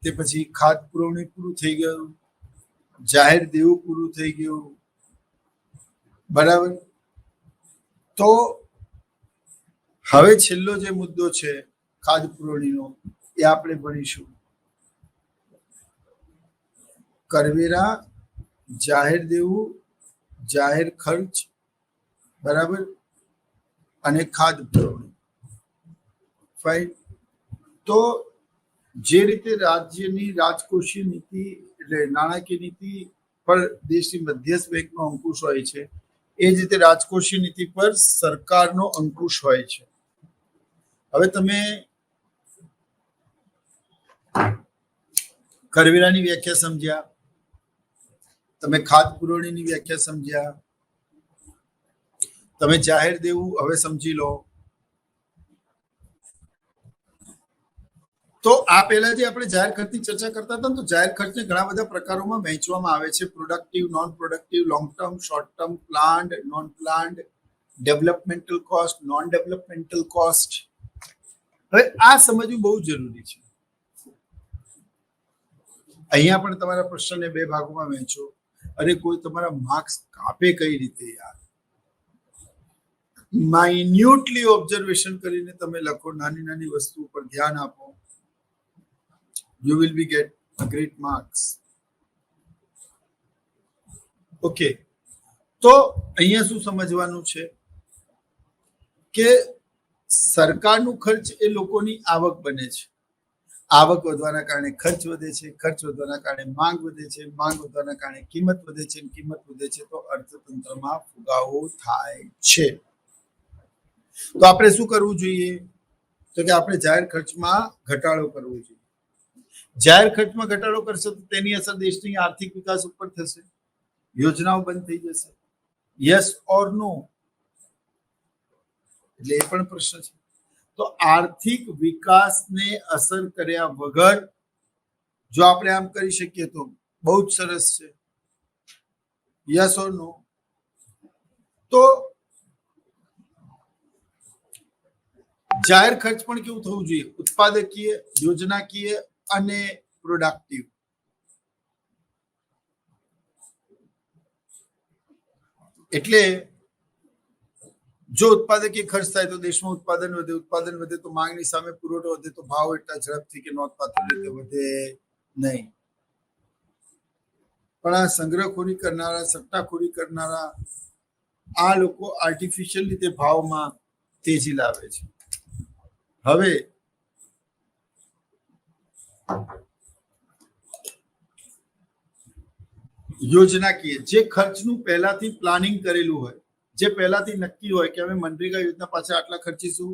S1: તે પછી ખાધ પુરવણી પૂરું થઈ ગયું, જાહેર દેવું પૂરું થઈ ગયું, બરાબર. તો હવે છેલ્લો જે મુદ્દો છે ખાધ પુરવણીનો, એ આપણે ભણીશું. કરવેરા, જાહેર દેવું, જાહેર ખર્ચ, બરાબર, અને ખાધ પુરવણી. ફાઈન. તો જે રીતે રાજ્યની રાજકોષીય નીતિ એટલે નાણાકીય નીતિ પર દેશની મધ્યસ્થ બેંકનો અંકુશ હોય છે, એ જ રીતે રાજકોષીય નીતિ પર સરકારનો અંકુશ હોય છે. હવે તમે કરવેરાની વ્યાખ્યા સમજ્યા, તમે ખાધ પુરવણીની વ્યાખ્યા સમજ્યા, તમે જાહેર દેવું હવે સમજી લો. તો આ પહેલા જે આપણે જાહેર ખર્ચની ચર્ચા કરતા હતા, તો જાહેર ખર્ચને ઘણા બધા પ્રકારોમાં વહેંચવામાં આવે છે. Productive, non productive, long term, short term, planned, non planned, developmental cost, non developmental cost. હવે આ સમજવું બહુ જરૂરી છે. અહીંયા પણ તમારા પ્રશ્નને બે ભાગોમાં વહેંચો. અરે કોઈ તમારા માર્ક્સ કાપે કઈ રીતે યાર? માઇન્યુટલી ઓબ્ઝર્વેશન કરીને તમે લખો, નાની નાની વસ્તુ પર ધ્યાન આપો. You will be get great marks. Okay. તો અહીંયા શું સમજવાનું છે કે સરકારનું ખર્ચ એ લોકોની આવક બને છે. આવક વધવાના કારણે ખર્ચ વધે છે. ખર્ચ વધવાના કારણે માંગ વધે છે. માંગ વધવાના કારણે કિંમત વધે છે. કિંમત વધે છે તો અર્થતંત્રમાં ફુગાવો થાય છે. તો આપણે શું કરવું જોઈએ? તો કે આપણે જાહેર ખર્ચમાં ઘટાડો કરવો જોઈએ. જાહેર ખર્ચમાં ઘટાડો કરશે તો તેની અસર દેશની આર્થિક વિકાસ ઉપર થશે. યોજનાઓ બંધ થઈ જશે. યસ ઓર નો? એટલે એ પણ પ્રશ્ન છે. તો આર્થિક વિકાસને અસર કર્યા વગર જો આપણે આમ કરી શકીએ તો બહુ જ સરસ છે. યસ ઓર નો? તો જાહેર ખર્ચ પણ કેવું થવું જોઈએ? ઉત્પાદકીય, યોજનાકીય અને પ્રોડક્ટિવ. એટલે જો ઉત્પાદકીય ખર્ચ થાય તો દેશમાં ઉત્પાદન વધે. ઉત્પાદન વધે તો માંગની સામે પુરવઠો વધે તો ભાવ એટલા ઝડપથી કે નોંધપાત્ર રીતે વધે નહીં. પણ આ સંગ્રહખોરી કરનારા, સટ્ટાખોરી કરનારા આ લોકો આર્ટિફિશિયલ રીતે ભાવમાં તેજી લાવે છે. હવે યોજનાકીય, જે ખર્ચનું પહેલાથી પ્લાનિંગ કરેલું હોય, જે પહેલાથી નક્કી હોય કે અમે મનરેગા યોજના પાછળ આટલા ખર્ચીશું,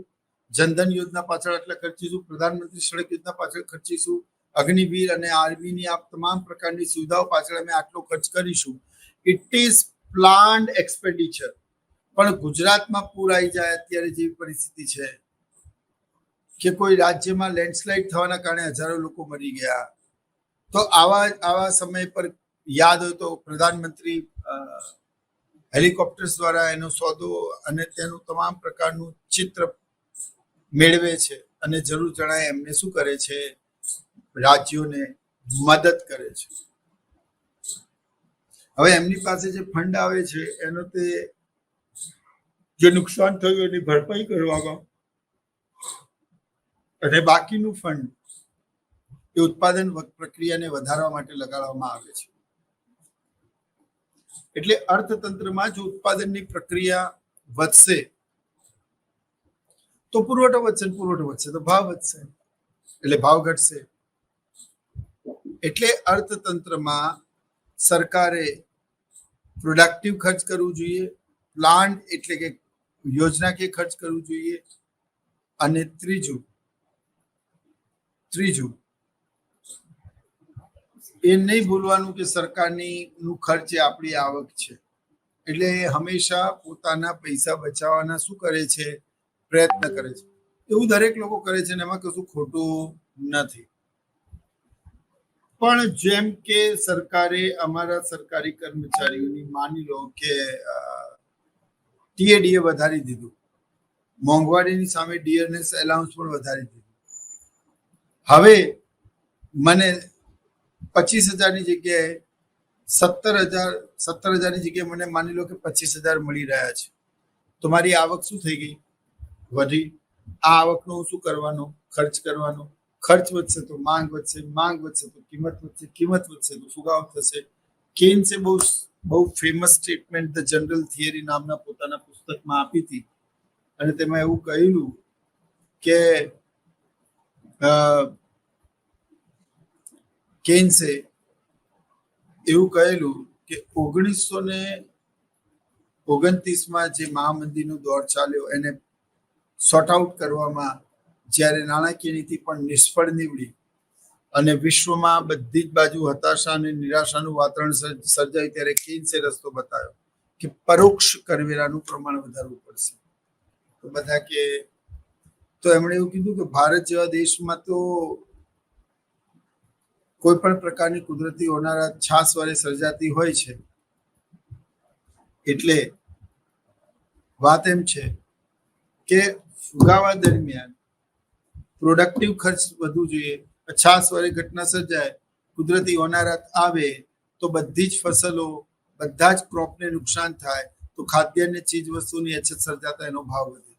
S1: જનધન યોજના પાછળ આટલા ખર્ચીશું, પ્રધાનમંત્રી સડક યોજના પાછળ ખર્ચીશું, અગ્નિવીર અને આર્મીની આ તમામ પ્રકારની સુવિધાઓ પાછળ અમે આટલો ખર્ચ કરીશું. It is planned expenditure. પણ ગુજરાતમાં પૂર આવી જાય અત્યારે જેવી પરિસ્થિતિ છે કે કોઈ રાજ્યમાં લેન્ડસ્લાઇડ થવાના કારણે હજારો લોકો મરી ગયા, તો આવા સમય પર યાદ હોય તો પ્રધાનમંત્રી હેલિકોપ્ટર્સ દ્વારા એનો સોદો અને તેનું તમામ પ્રકારનું ચિત્ર મેળવે છે અને જરૂર જણાય એમને શું કરે છે, રાજ્યોને મદદ કરે છે. હવે એમની પાસે જે ફંડ આવે છે એનો તે જે નુકસાન થયું એની ભરપાઈ કરવામાં અને બાકીનું ફંડ એ ઉત્પાદન પ્રક્રિયાને વધારવા માટે લગાડવામાં આવે છે. એટલે અર્થતંત્રમાં જો ઉત્પાદનની પ્રક્રિયા વધશે તો પુરવઠો વધશે તો ભાવ વધશે, એટલે ભાવ ઘટશે. એટલે અર્થતંત્રમાં સરકારે પ્રોડક્ટિવ ખર્ચ કરવું જોઈએ, પ્લાન્ટ એટલે કે યોજનાકીય ખર્ચ કરવું જોઈએ, અને ત્રીજું એ નહીં ભૂલવાનું કે સરકારની નું ખર્ચ એ આપણી આવક છે. એટલે હંમેશા પોતાના પૈસા બચાવવાના શું કરે છે, પ્રયત્ન કરે છે. એવું દરેક લોકો કરે છે ને એમાં કશું ખોટું નથી. પણ જેમ કે સરકારે અમારા સરકારી કર્મચારીઓની માની લો કે ટીએડીએ વધારી દીધું, મોંઘવારીની સામે ડીએનએસ એલાઉન્સ પણ વધારી દીધું. હવે મને 25,000ની જગ્યાએ 17,000ની જગ્યાએ મને માની લો કે 25,000 મળી રહ્યા છે, તો મારી આવક શું થઈ ગઈ, વધી. આ આવકનો શું કરવાનો, ખર્ચ કરવાનો. ખર્ચ વધશે તો માંગ વધશે, માંગ વધશે તો કિંમત વધશે, કિંમત વધશે તો ફુગાવો થશે. કેન્સે બહુ famous statement the general theory નામના પોતાના પુસ્તકમાં આપી હતી, અને તેમાં એવું કહેલું કે કેન્સે એવું કહેલું કે 1929માં જે મહામંદીનો દોર ચાલ્યો એને સોર્ટ આઉટ કરવામાં જ્યારે નાણાકીય નીતિ પણ નિષ્ફળ નીવડી અને વિશ્વમાં બધી જ બાજુ હતાશા અને નિરાશાનું વાતાવરણ સર્જાયું, ત્યારે કેન્સે રસ્તો બતાવ્યો કે પરોક્ષ કરવેરાનું પ્રમાણ વધારવું પડશે. તો બધા કે તો એમણે એવું કીધું કે ભારત જેવા દેશમાં તો કોઈ પણ પ્રકારની કુદરતી હોનારત છાસવારે સર્જાતી હોય છે. એટલે વાત એમ છે કે ફુગાવા દરમિયાન પ્રોડક્ટિવ ખર્ચ વધવું જોઈએ. છાસવારે ઘટના સર્જાય, કુદરતી હોનારત આવે તો બધી જ ફસલો, બધા જ ક્રોપને નુકસાન થાય, તો ખાદ્યાન્ય ચીજ વસ્તુની અછત સર્જાતા એનો ભાવ વધે.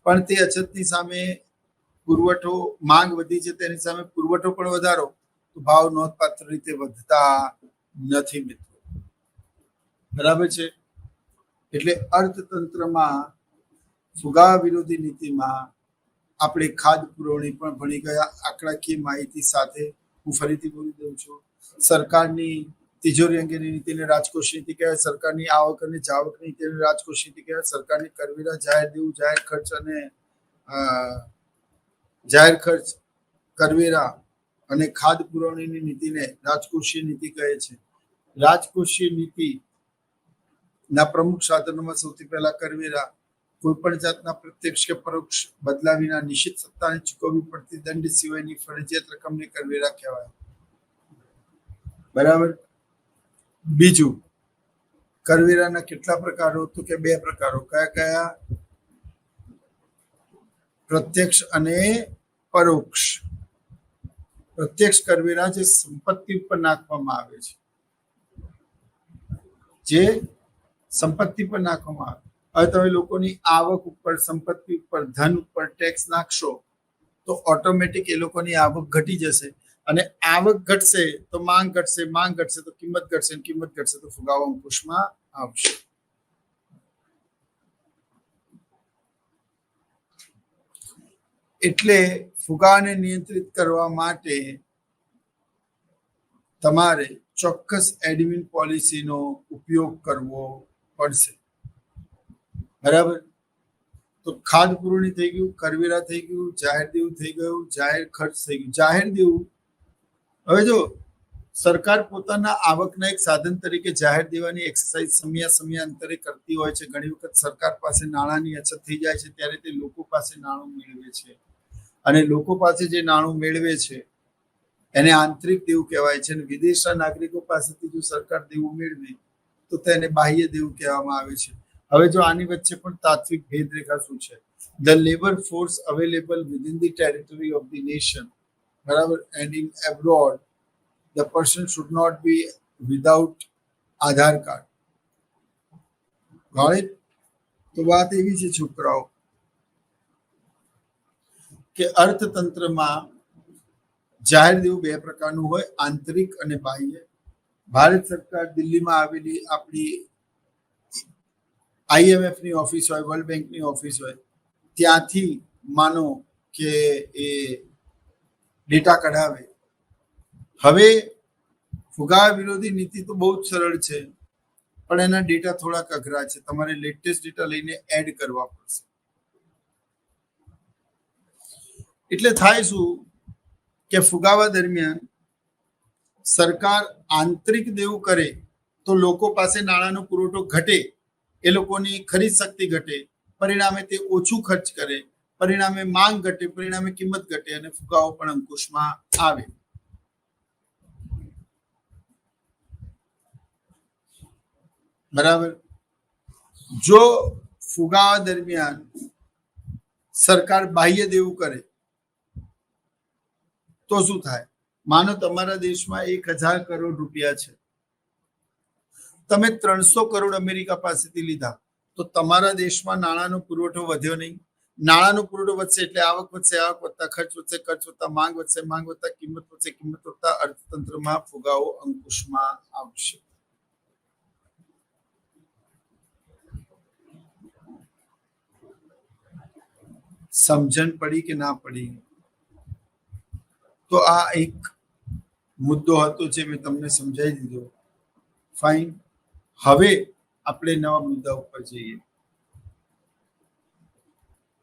S1: પણ તે અછતની સામે પુરવઠો, માંગ વધી છે તેની સામે પુરવઠો પણ વધારો તો ભાવ નોંધપાત્ર રીતે વધતા નથી મિત્રો. બરાબર છે. એટલે અર્થતંત્રમાં ફુગાવા વિરોધી નીતિમાં આપણે ખાદ્ય પુરવણી પણ ભણી ગયા આંકડાકીય માહિતી સાથે. હું ફરીથી બોલી દઉં છું, સરકારની તિજોરી અંગેની નીતિને રાજકોષ નીતિ કહેવાય, સરકારની આવક અને જાવક નીતિને રાજકોષ નીતિ કહેવાય, સરકારની કરવેરા, જાહેર દેવું, જાહેર ખર્ચ અને જાહેર ખર્ચ, કરવેરા અને ખાદ્ય પુરવણીની નીતિને રાજકોષીય નીતિ કહે છે. રાજકોષીય નીતિ ના પ્રમુખ સાધનોમાં સૌથી પહેલા કરવેરા, કોઈ પણ જાતના પ્રત્યક્ષ કે પરોક્ષ બદલા વિના નિશ્ચિત સત્તાને ચૂકવવી પડતી દંડ સિવાયની ફરજિયાત રકમને કરવેરા કહેવાય. બરાબર. બીજું, કરવેરાના કેટલા પ્રકારો, તો કે 2 પ્રકારો. કયા? પ્રત્યક્ષ અને પરોક્ષ. પ્રત્યક્ષ કરવેરા જે સંપત્તિ ઉપર નાખવામાં આવે છે, જે સંપત્તિ પર નાખવામાં આવે. હવે તમે લોકોની આવક ઉપર, સંપત્તિ ઉપર, ધન ઉપર ટેક્સ નાખશો તો ઓટોમેટિક એ લોકોની આવક ઘટી જશે, અને આવક ઘટશે તો માંગ ઘટશે, માંગ ઘટશે તો કિંમત ઘટશે, કિંમત ઘટશે તો ફુગાવો અંકુશમાં આવશે. એટલે ફુગાવાને નિયંત્રિત કરવા માટે તમારે ચોક્કસ એડમિન પોલિસીનો ઉપયોગ કરવો પડશે. બરાબર. તો ખાદ્ય પુરવણી થઈ ગયું, કરવેરા થઈ ગયું, જાહેર દેવું થઈ ગયું, જાહેર ખર્ચ થઈ ગયું. જાહેર દેવું હવે જો સરકાર પોતાના આવકના એક સાધન તરીકે જાહેર દેવાની એક્સરસાઇઝ સમયાંતરે કરતી હોય છે. ઘણી વખત સરકાર પાસે નાણાંની અછત થઈ જાય છે ત્યારે તે લોકો પાસે નાણું મેળવે છે, અને લોકો પાસે જે નાણું મેળવે છે એને આંતરિક દેવું કહેવાય છે. અને વિદેશના નાગરિકો પાસેથી જો સરકાર દેવું મેળવે તો તેને બાહ્ય દેવું કહેવામાં આવે છે. હવે જો આની વચ્ચે પણ તાત્વિક ભેદરેખા શું છે? The labour force available within the territory of the nation, બરાબર, and in abroad the person should not be without Aadhaar card. Got it? તો વાત એવી છે છોકરાઓ કે અર્થતંત્રમાં જાહેર દેવું બે પ્રકારનું હોય, આંતરિક અને બાહ્ય. ભારત સરકાર દિલ્હીમાં આવેલી આપણી IMF ની ઓફિસ હોય, વર્લ્ડ બેંકની ઓફિસ હોય, ત્યાંથી માનો કે એ ડેટા કઢાવે. હવે ફુગાવા વિરોધી નીતિ તો બહુ જ સરળ છે, પણ એના ડેટા થોડાક અઘરા છે. તમારે લેટેસ્ટ ડેટા લઈને એડ કરવા પડશે. એટલે થાય શું કે ફુગાવા દરમિયાન સરકાર આંતરિક દેવું કરે તો લોકો પાસે નાણાંનો પુરવઠો ઘટે, એ લોકોની ખરીદ શક્તિ ઘટે, પરિણામે તે ઓછું ખર્ચ કરે, પરિણામે માંગ ઘટે, પરિણામે કિંમત ઘટે અને ફુગાવો પણ અંકુશમાં આવે. બરાબર. જો ફુગાવા દરમિયાન સરકાર બાહ્ય દેવું કરે તો શું થાય? માનો તમારા દેશમાં 1000 કરોડ રૂપિયા છે, તમે 300 કરોડ અમેરિકા પાસેથી લીધા, તો તમારા દેશમાં નાણાંનો પુરવઠો વધ્યો નહીં. નાણાંનો પુરવઠો વધશે એટલે આવક વધશે, આવક વધતા ખર્ચ વધશે, ખર્ચ વધતા માંગ વધશે, માંગ વધતા કિંમત વધશે, કિંમત વધતા અર્થતંત્રમાં ફુગાવો અંકુશમાં આવશે. સમજણ પડી કે ના પડી? તો આ એક મુદ્દો હતો જે મેં તમને સમજાવી દીધો. ફાઇન. હવે આપણે નવા મુદ્દા ઉપર જઈએ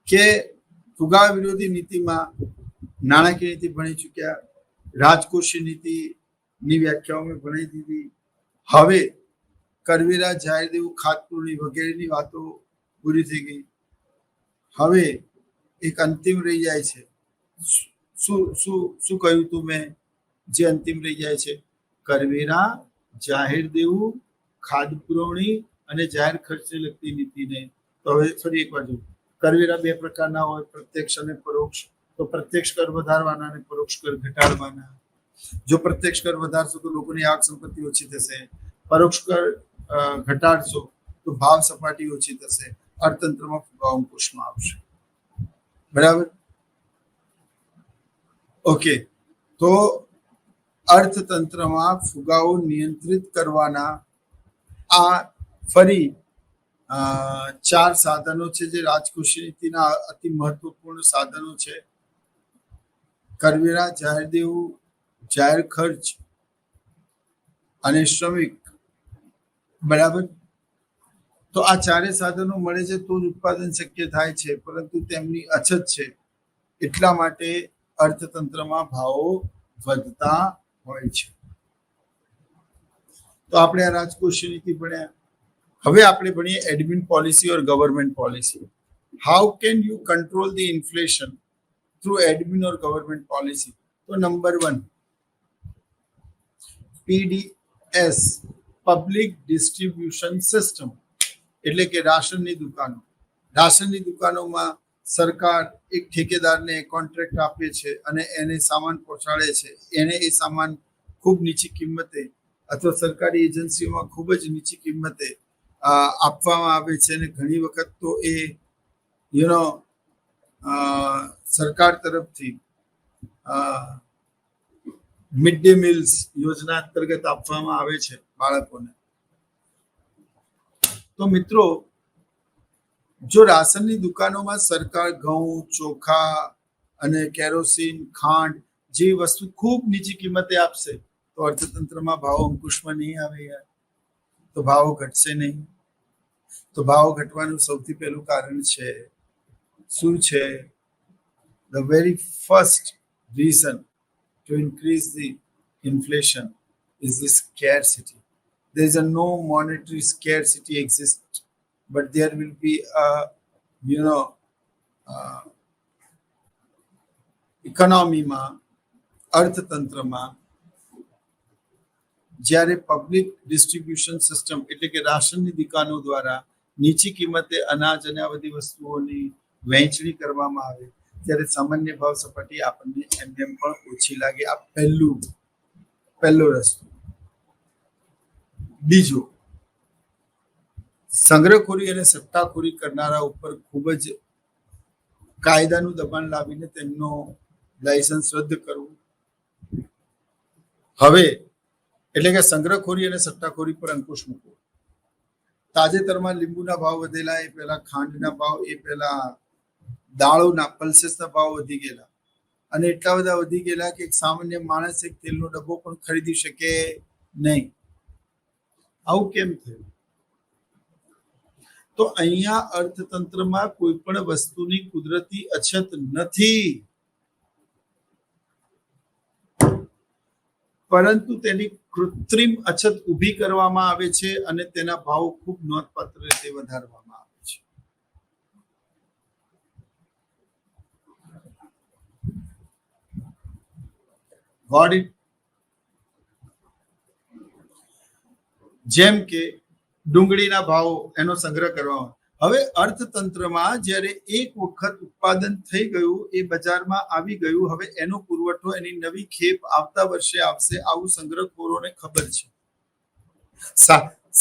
S1: કે ફુગાવા વિરોધી નીતિમાં નાણાકીય નીતિ ભણી ચૂક્યા, રાજકોષીય નીતિની વ્યાખ્યાઓ મેં ભણી દીધી. હવે કરવેરા, જાહેર દેવું, ખાતપુરણી વગેરેની વાતો પૂરી થઈ ગઈ. હવે એક અંતિમ રહી જાય છે. શું શું શું કહ્યું તું મેં? જે અંતિમ રહી જાય છે કરવેરા, જાહેર દેવું, ખાદ્ય પુરવણી અને જાહેર ખર્ચને લગતી નીતિને. તો હવે ફરી એકવાર જોયું, કરવેરા બે પ્રકારના હોય, પ્રત્યક્ષ અને પરોક્ષ. તો પ્રત્યક્ષ કર વધારવાના અને પરોક્ષ કર ઘટાડવાના. જો પ્રત્યક્ષ કર વધારશો તો લોકોની આવક સંપત્તિ ઓછી થશે, પરોક્ષ કર ઘટાડશો તો ભાવ સપાટી ઓછી થશે, અર્થતંત્રમાં ફુગાવો અંકુશમાં આવશે. બરાબર. ઓકે. તો અર્થતંત્રમાં ફુગાવો નિયંત્રિત કરવાના આ ફરી 4 સાધનો છે જે રાજકોષીય નીતિના અતિ મહત્વપૂર્ણ સાધનો છે. કરવેરા, જાહેર દેવું, જાહેર ખર્ચ અને શ્રમિક. બરાબર. તો આ 4 સાધનો મળે છે તો જ ઉત્પાદન શક્ય થાય છે, પરંતુ તેમની અછત છે, એટલા માટે અર્થતંત્રમાં ભાવો વધતા હોય છે. તો આપણે આ રાજકોષીય નીતિ ભણ્યા. હવે આપણે ભણીએ admin policy or government policy. How can you control the inflation through admin or government policy? તો number 1, PDS, public distribution system, એટલે કે રાશનની દુકાનો. રાશનની દુકાનોમાં સરકાર એક ઠેકેદારને કોન્ટ્રાક્ટ આપે છે અને એને સામાન પહોંચાડે છે. એને એ સામાન ખૂબ નીચી કિંમતે અથવા સરકારી એજન્સીઓમાં ખૂબ જ નીચી કિંમતે આપવામાં આવે છે. અને ઘણી વખત તો એ સરકાર તરફથી મિડ ડે મીલ્સ યોજના અંતર્ગત આપવામાં આવે છે બાળકોને. તો મિત્રો, જો રાશનની દુકાનોમાં સરકાર ઘઉં, ચોખા અને કેરોસીન, ખાંડ જેવી વસ્તુ ખૂબ નીચી કિંમતે આપશે તો અર્થતંત્રમાં ભાવો અંકુશમાં નહીં આવે યાર. તો ભાવો ઘટશે નહીં. તો ભાવો ઘટવાનું સૌથી પહેલું કારણ છે શું છે? The very first reason to increase the inflation is the scarcity. There is a no monetary scarcity exists, but there will be a you know ઇકોનોમીમાં અર્થતંત્રમાં જ્યારે પબ્લિક ડિસ્ટ્રીબ્યુશન સિસ્ટમ એટલે કે રાશનની દુકાનો દ્વારા નીચી કિંમતે અનાજ અને આ બધી વસ્તુઓની વહેંચણી કરવામાં આવે ત્યારે સામાન્ય ભાવ સપાટી આપણને એમ પણ ઓછી લાગે. આ પહેલો રસ્તો. બીજો, સંગ્રહખોરી અને સટ્ટાખોરી કરનારા ઉપર ખૂબ જ કાયદાનું દબાણ લાવીને તેમનો લાયસન્સ રદ કરવું. હવે એટલે કે સંગ્રહખોરી અને સટ્ટાખોરી પર અંકુશ મૂકવો. તાજેતરમાં લીંબુના ભાવ વધેલા, એ પહેલા ખાંડના ભાવ, એ પહેલા દાળોના પલ્સેસના ભાવ વધી ગયેલા અને એટલા બધા વધી ગયેલા કે એક સામાન્ય માણસ એક તેલનો ડબ્બો પણ ખરીદી શકે નહીં. આવું કેમ થયું? તો અહીંયા અર્થતંત્રમાં કોઈ પણ વસ્તુની કુદરતી અછત નથી, પરંતુ તેની કૃત્રિમ અછત ઊભી કરવામાં આવે છે અને તેના ભાવ ખૂબ નોંધપાત્ર રીતે વધારવામાં આવે છે. જેમ કે ડુંગળીના ભાવ, એનો સંગ્રહ કરવામાં. હવે અર્થતંત્રમાં જ્યારે એક વખત ઉત્પાદન થઈ ગયું, એ બજારમાં આવી ગયું, હવે એનો પુરવઠો, એની નવી ખેપ આવતા વર્ષે આવશે, આવું સંગ્રહખોરોને ખબર છે.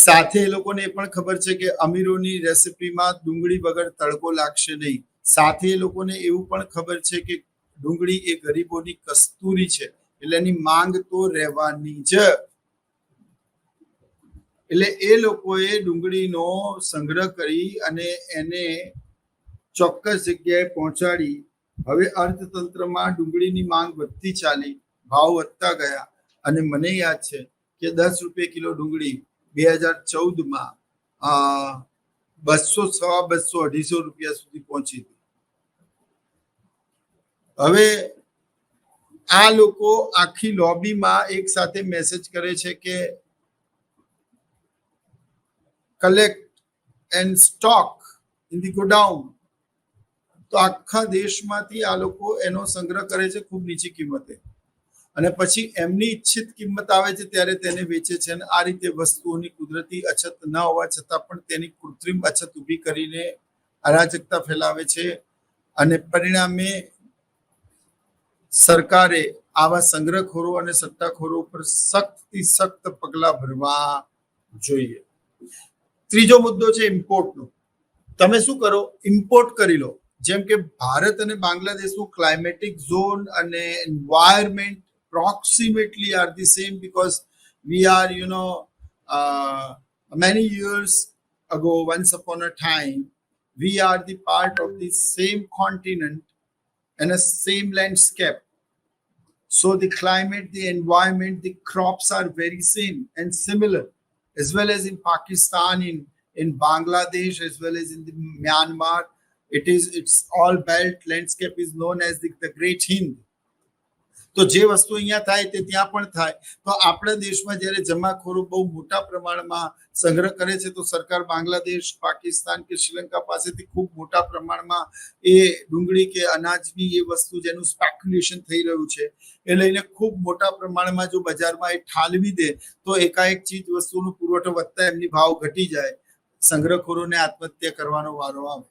S1: સાથે એ લોકોને એ પણ ખબર છે કે અમીરોની રેસિપીમાં ડુંગળી વગર તડકો લાગશે નહીં. સાથે એ લોકોને એવું પણ ખબર છે કે ડુંગળી એ ગરીબોની કસ્તુરી છે, એટલે એની માંગ તો રહેવાની જ. એટલે એ લોકોએ ડુંગળીનો સંગ્રહ કરી અને એને ચોક્કસ જગ્યાએ પહોંચાડી. હવે અર્થતંત્રમાં ડુંગળીની માંગ વધતી ચાલી, ભાવ વધતા ગયા અને મને યાદ છે કે 10 રૂપિયા કિલો ડુંગળી 2014માં 200, 250, 250 રૂપિયા સુધી પહોંચી હતી. હવે આ લોકો આખી લોબીમાં એક સાથે મેસેજ કરે છે કે collect and stock in the godown. તો આખા દેશમાંથી આ લોકો એનો સંગ્રહ કરે છે ખૂબ નીચી કિંમતે અને પછી એમની ઈચ્છિત કિંમત આવે છે ત્યારે તેને વેચે છે. અને આ રીતે વસ્તુઓની કુદરતી અછત ન હોવા છતાં પણ તેની કૃત્રિમ અછત ઊભી કરીને અરાજકતા ફેલાવે છે અને પરિણામે સરકારે આવા સંગ્રહખોરો અને સટ્ટાખોરો પર સખ્તથી સખ્ત પગલાં ભરવા જોઈએ. ત્રીજો મુદ્દો છે ઇમ્પોર્ટનો. તમે શું કરો? ઇમ્પોર્ટ કરી લો. જેમ કે ભારત અને બાંગ્લાદેશનું ક્લાઇમેટિક ઝોન અને environment proximately are the same because we are many years ago, once upon a time, we are the part of the same continent and a same landscape. So the climate, the environment, the crops are very same and similar, as well as in Pakistan, in Bangladesh, as well as in the Myanmar. It's all belt landscape is known as the Great Hind. તો જે વસ્તુ અહીંયા થાય તે ત્યાં પણ થાય. તો આપણા દેશમાં જ્યારે જમાખોરો બહુ મોટા પ્રમાણમાં સંગ્રહ કરે છે તો સરકાર બાંગ્લાદેશ, પાકિસ્તાન કે શ્રીલંકા પાસેથી ખૂબ મોટા પ્રમાણમાં એ ડુંગળી કે અનાજની એ વસ્તુ જેનું સ્પેક્યુલેશન થઈ રહ્યું છે એ લઈને ખૂબ મોટા પ્રમાણમાં જો બજારમાં એ ઠાલવી દે તો એકાએક ચીજ વસ્તુનો પુરવઠો વધતા એમની ભાવ ઘટી જાય, સંગ્રહખોરોને આત્મહત્યા કરવાનો વારો આવે.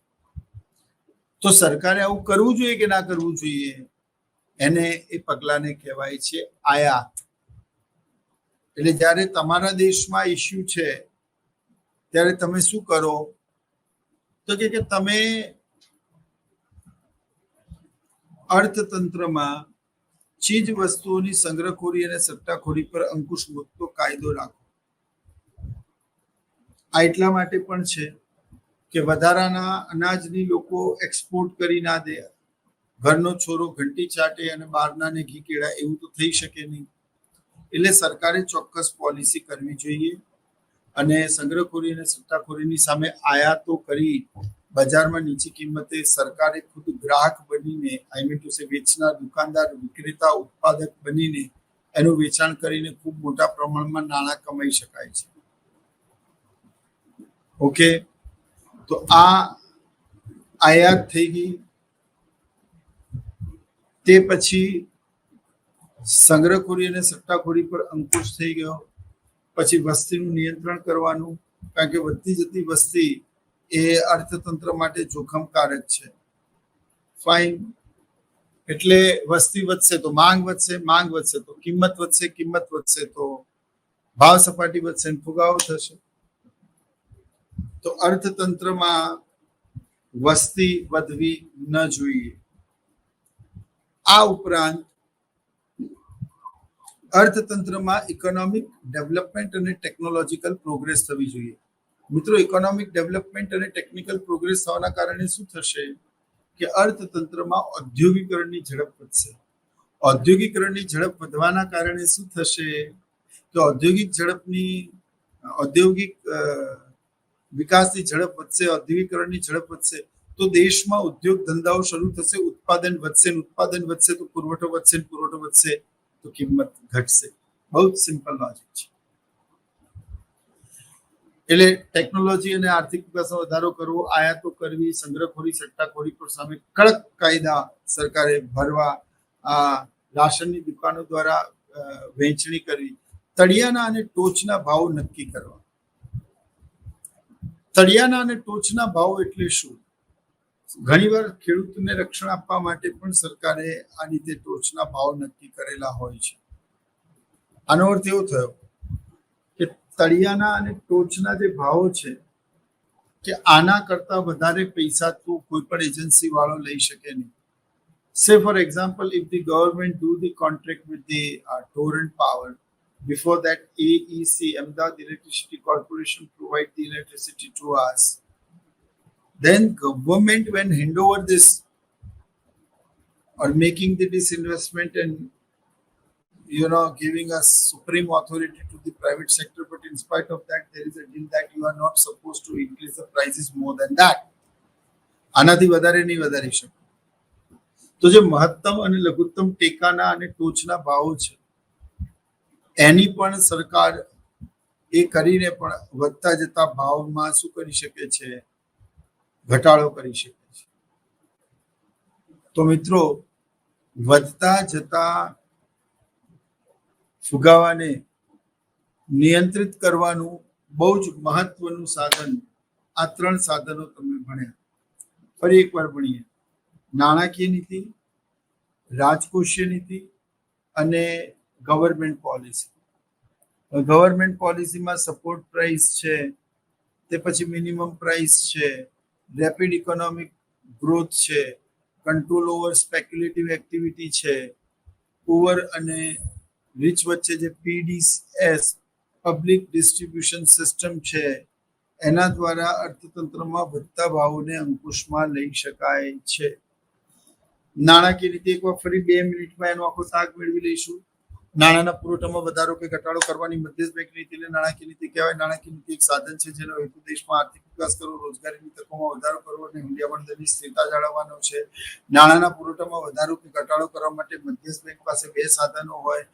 S1: તો સરકારે આવું કરવું જોઈએ કે ના કરવું જોઈએ? એને એ પગલાને કહેવાય છે આયાત. એટલે જ્યારે તમારા દેશમાં ઇસ્યુ છે ત્યારે તમે શું કરો? તો કે તમે અર્થતંત્રમાં ચીજ વસ્તુઓની સંગ્રહખોરી અને સટ્ટાખોરી પર અંકુશ મૂકતો કાયદો રાખો. આ એટલા માટે પણ છે કે વધારાના અનાજની લોકો એક્સપોર્ટ કરી ના દે. ઘરનો છોરો ઘંટી ચાટે અને બહારનાને ઘી કેળાય એવું તો થઈ શકે નહીં. એટલે સરકારે ચોક્કસ પોલિસી કરવી જોઈએ અને સંગ્રહખોરી અને સટ્ટાખોરીની સામે આયાતો કરી બજારમાં નીચી કિંમતે સરકારે ખુદ ગ્રાહક બનીને, આઈ મીન ટુ સે વેચનાર, દુકાનદાર, વિક્રેતા, ઉત્પાદક બનીને એનું વેચાણ કરીને ખૂબ મોટા પ્રમાણમાં નાણાં કમાઈ શકાય છે. ઓકે, તો આ આયાત થઈ ગઈ. તે પછી સંગ્રહખોરી અને સટ્ટાખોરી પર અંકુશ થઈ ગયો. પછી વસ્તીનું નિયંત્રણ કરવાનું, કારણ કે વધતી જતી વસ્તી એ અર્થતંત્ર માટે જોખમકારક છે. ફાઇન. એટલે વસ્તી વધશે તો માંગ વધશે, માંગ વધશે તો કિંમત વધશે, કિંમત વધશે તો ભાવ સપાટી વધશે, ફુગાવો થશે. તો અર્થતંત્રમાં વસ્તી વધવી ન જોઈએ. આ ઉપરાંત અર્થતંત્રમાં ઇકોનોમિક ડેવલપમેન્ટ અને ટેકનોલોજીકલ પ્રોગ્રેસ થવી જોઈએ. મિત્રો, ઇકોનોમિક ડેવલપમેન્ટ અને ટેકનિકલ પ્રોગ્રેસ થવાના કારણે શું થશે કે અર્થતંત્રમાં ઔદ્યોગિકરણની ઝડપ વધશે. ઔદ્યોગિકરણની ઝડપ વધવાના કારણે શું થશે કે ઔદ્યોગિક વિકાસની ઝડપ વધશે, ઔદ્યોગિકરણની ઝડપ વધશે તો દેશમાં ઉદ્યોગ ધંધાઓ શરૂ થશે, ઉત્પાદન વધશે, ઉત્પાદન વધશે તો પુરવઠો વધશે, પુરવઠો વધશે તો કિંમત ઘટશે. બહુ જ સિમ્પલ લોજિક છે. એટલે ટેકનોલોજી અને આર્થિક વિકાસમાં વધારો કરવો, આયાતો કરવી, સંગ્રહખોરી સટ્ટાખોરી પર સામે કડક કાયદા સરકારે ભરવા, રાશનની દુકાનો દ્વારા વહેંચણી કરવી, તળિયાના અને ટોચના ભાવ નક્કી કરવા. તળિયાના અને ટોચના ભાવ એટલે શું? ઘણીવાર ખેડૂતોને રક્ષણ આપવા માટે પણ સરકારે આ રીતે ટોચના ભાવ નક્કી કરેલા હોય છે. આનો અર્થ એવો થયો કે તળિયાના અને ટોચના જે ભાવો છે કે આના કરતા વધારે પૈસા તો કોઈ પણ એજન્સી વાળો લઈ શકે નહીં. Say for example, if the government do the contract with the torrent power, before that AEC, Ahmedabad Electricity Corporation, provide the electricity to us. Then government when hand over this or making the disinvestment and giving us supreme authority to the private sector, but in spite of that there is a deal that you are not supposed to increase the prices more than that. આનાથી વધારે નહીં વધારી શકો. તો જે મહત્તમ અને લઘુત્તમ ટેકાના અને ટોચના ભાવો છે એની પણ સરકાર એ કરીને પણ વધતા જતા ભાવમાં શું કરી શકે છે? ઘટાડો કરી શકે છે. તો મિત્રો, વધતા જતા ફુગાવાને નિયંત્રિત કરવાનું બહુ જ મહત્વનું સાધન, આ 3 સાધનો તમે ભણ્યા. ફરી એકવાર ભણીએ. નાણાકીય નીતિ, રાજકોષીય નીતિ અને ગવર્મેન્ટ પોલિસી. ગવર્મેન્ટ પોલિસીમાં સપોર્ટ પ્રાઇસ છે, તે પછી મિનિમમ પ્રાઇસ છે, રેપિડ ઇકોનોમિક ગ્રોથ છે, કંટ્રોલ ઓવર સ્પેક્યુલેટિવ એક્ટિવિટી છે, પુઅર અને રીચ વચ્ચે જે PDS પબ્લિક ડિસ્ટ્રીબ્યુશન સિસ્ટમ છે એના દ્વારા અર્થતંત્રમાં વધતા ભાવોને અંકુશમાં લઈ શકાય છે. નાણાકીય નીતિ એકવાર ફરી 2 મિનિટમાં એનો આખો તાગ મેળવી લઈશું. નાણાંના પુરવઠામાં વધારો કે ઘટાડો કરવાની મધ્યસ્થ બેંક નીતિને નાણાકીય નીતિ કહેવાય. નાણાકીય નીતિ એક સાધન છે જેનો હેતુ દેશમાં આર્થિક વિકાસ કરવો, રોજગારીની તકોમાં વધારો કરવો અને મૂલ્યવર્ધન દરની સ્થિરતા જાળવવાનો છે. નાણાંના પુરવઠામાં વધારો કે ઘટાડો કરવા માટે મધ્યસ્થ બેંક પાસે 2 સાધનો હોય,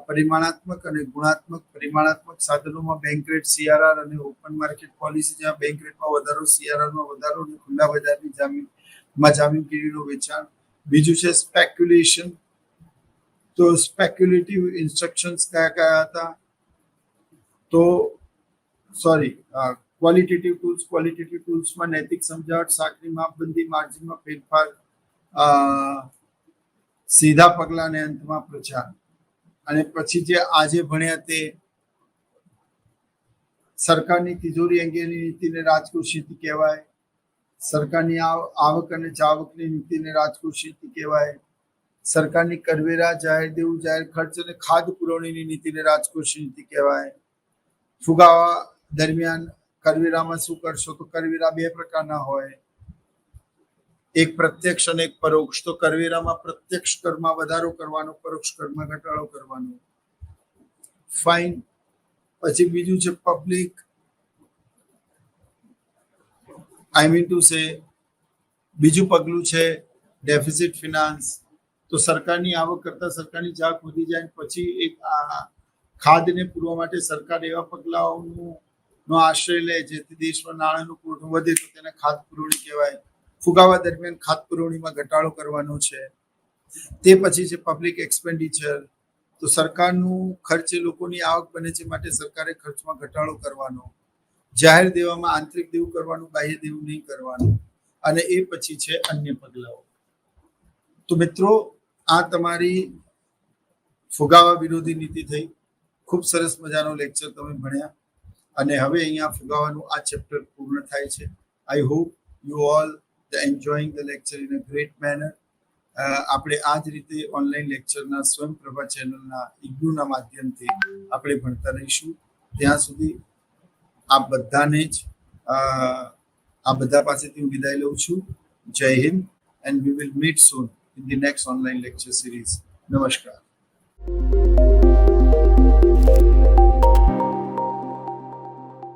S1: પરિમાણાત્મક અને ગુણાત્મક. પરિમાણાત્મક સાધનોમાં બેંક રેટ CRR અને ઓપન માર્કેટ પોલિસી, જ્યાં બેંક રેટમાં વધારો, CRRમાં વધારો અને ખુલ્લા બજારની જામીનગીરીનું વેચાણ. બીજું છે સ્પેક્યુલેશન. તો સ્પેક્યુલેટિવ ઇન્સ્ટ્રક્શન્સ કયા હતા? તો ક્વોલિટેટિવ ટૂલ્સ. ક્વોલિટેટિવ ટૂલ્સમાં નૈતિક સમજાવટ, સાંકડી માપબંધી, માર્જિનમાં ફેરફાર, સીધા પગલા અને અંતમાં પ્રચાર. અને પછી જે આજે ભણ્યા તે સરકારની તિજોરી અંગેની નીતિને રાજકોષીય નીતિ કહેવાય. સરકારની આવક અને જાવકની નીતિને રાજકોષીય નીતિ કહેવાય. સરકારની કરવેરા, જાહેર દેવું, જાહેર ખર્ચ અને ખાદ્ય પુરવણીની નીતિને રાજકોષીય નીતિ કહેવાય. ફુગાવા દરમિયાન કરવેરામાં શું કરશો? તો કરવેરા 2 પ્રકારના હોય, એક પ્રત્યક્ષ અને એક પરોક્ષ. તો કરવેરામાં પ્રત્યક્ષ કરમાં વધારો કરવાનો, પરોક્ષ કરમાં ઘટાડો કરવાનો. ફાઇન. પછી બીજું છે પબ્લિક, બીજું પગલું છે ડેફિસિટ ફિનાન્સ. તો સરકારની આવક કરતાં સરકારની જાક વધી જાય. પછી એક આ ખાદ્યને પૂરવા માટે સરકાર એવા પગલાઓનો આશ્રય લે જેથી દેશમાં નાણાંનું પુરવઠો વધે તો તેને ખાદ્ય પુરવણી કહેવાય. ફુગાવા દરમિયાન ખાદ્ય પુરવણીમાં ઘટાડો કરવાનો છે. તે પછી છે પબ્લિક એક્સપેન્ડિચર. તો સરકારનું ખર્ચ લોકોની આવક બને છે માટે સરકારે ખર્ચમાં ઘટાડો કરવાનો. જાહેર દેવામાં આંતરિક દેવું કરવાનું, બાહ્ય દેવું નહીં કરવાનું. અને એ પછી છે અન્ય પગલાઓ. તો મિત્રો, આ તમારી ફુગાવા વિરોધી નીતિ થઈ. ખૂબ સરસ મજાનો લેક્ચર તમે ભણ્યા અને હવે અહીંયા ફુગાવાનું આ ચેપ્ટર પૂર્ણ થાય છે. I hope you all enjoying the lecture in a great manner. આપણે આ જ રીતે ઓનલાઈન લેક્ચરના સ્વયંપ્રભા ચેનલના ઇગ્નુના માધ્યમથી આપણે ભણતા રહીશું. ત્યાં સુધી આપ બધાને જ આ બધા પાસેથી હું વિદાય લઉં છું. જય Hind, and we will meet soon in the next online lecture series. Namaskar.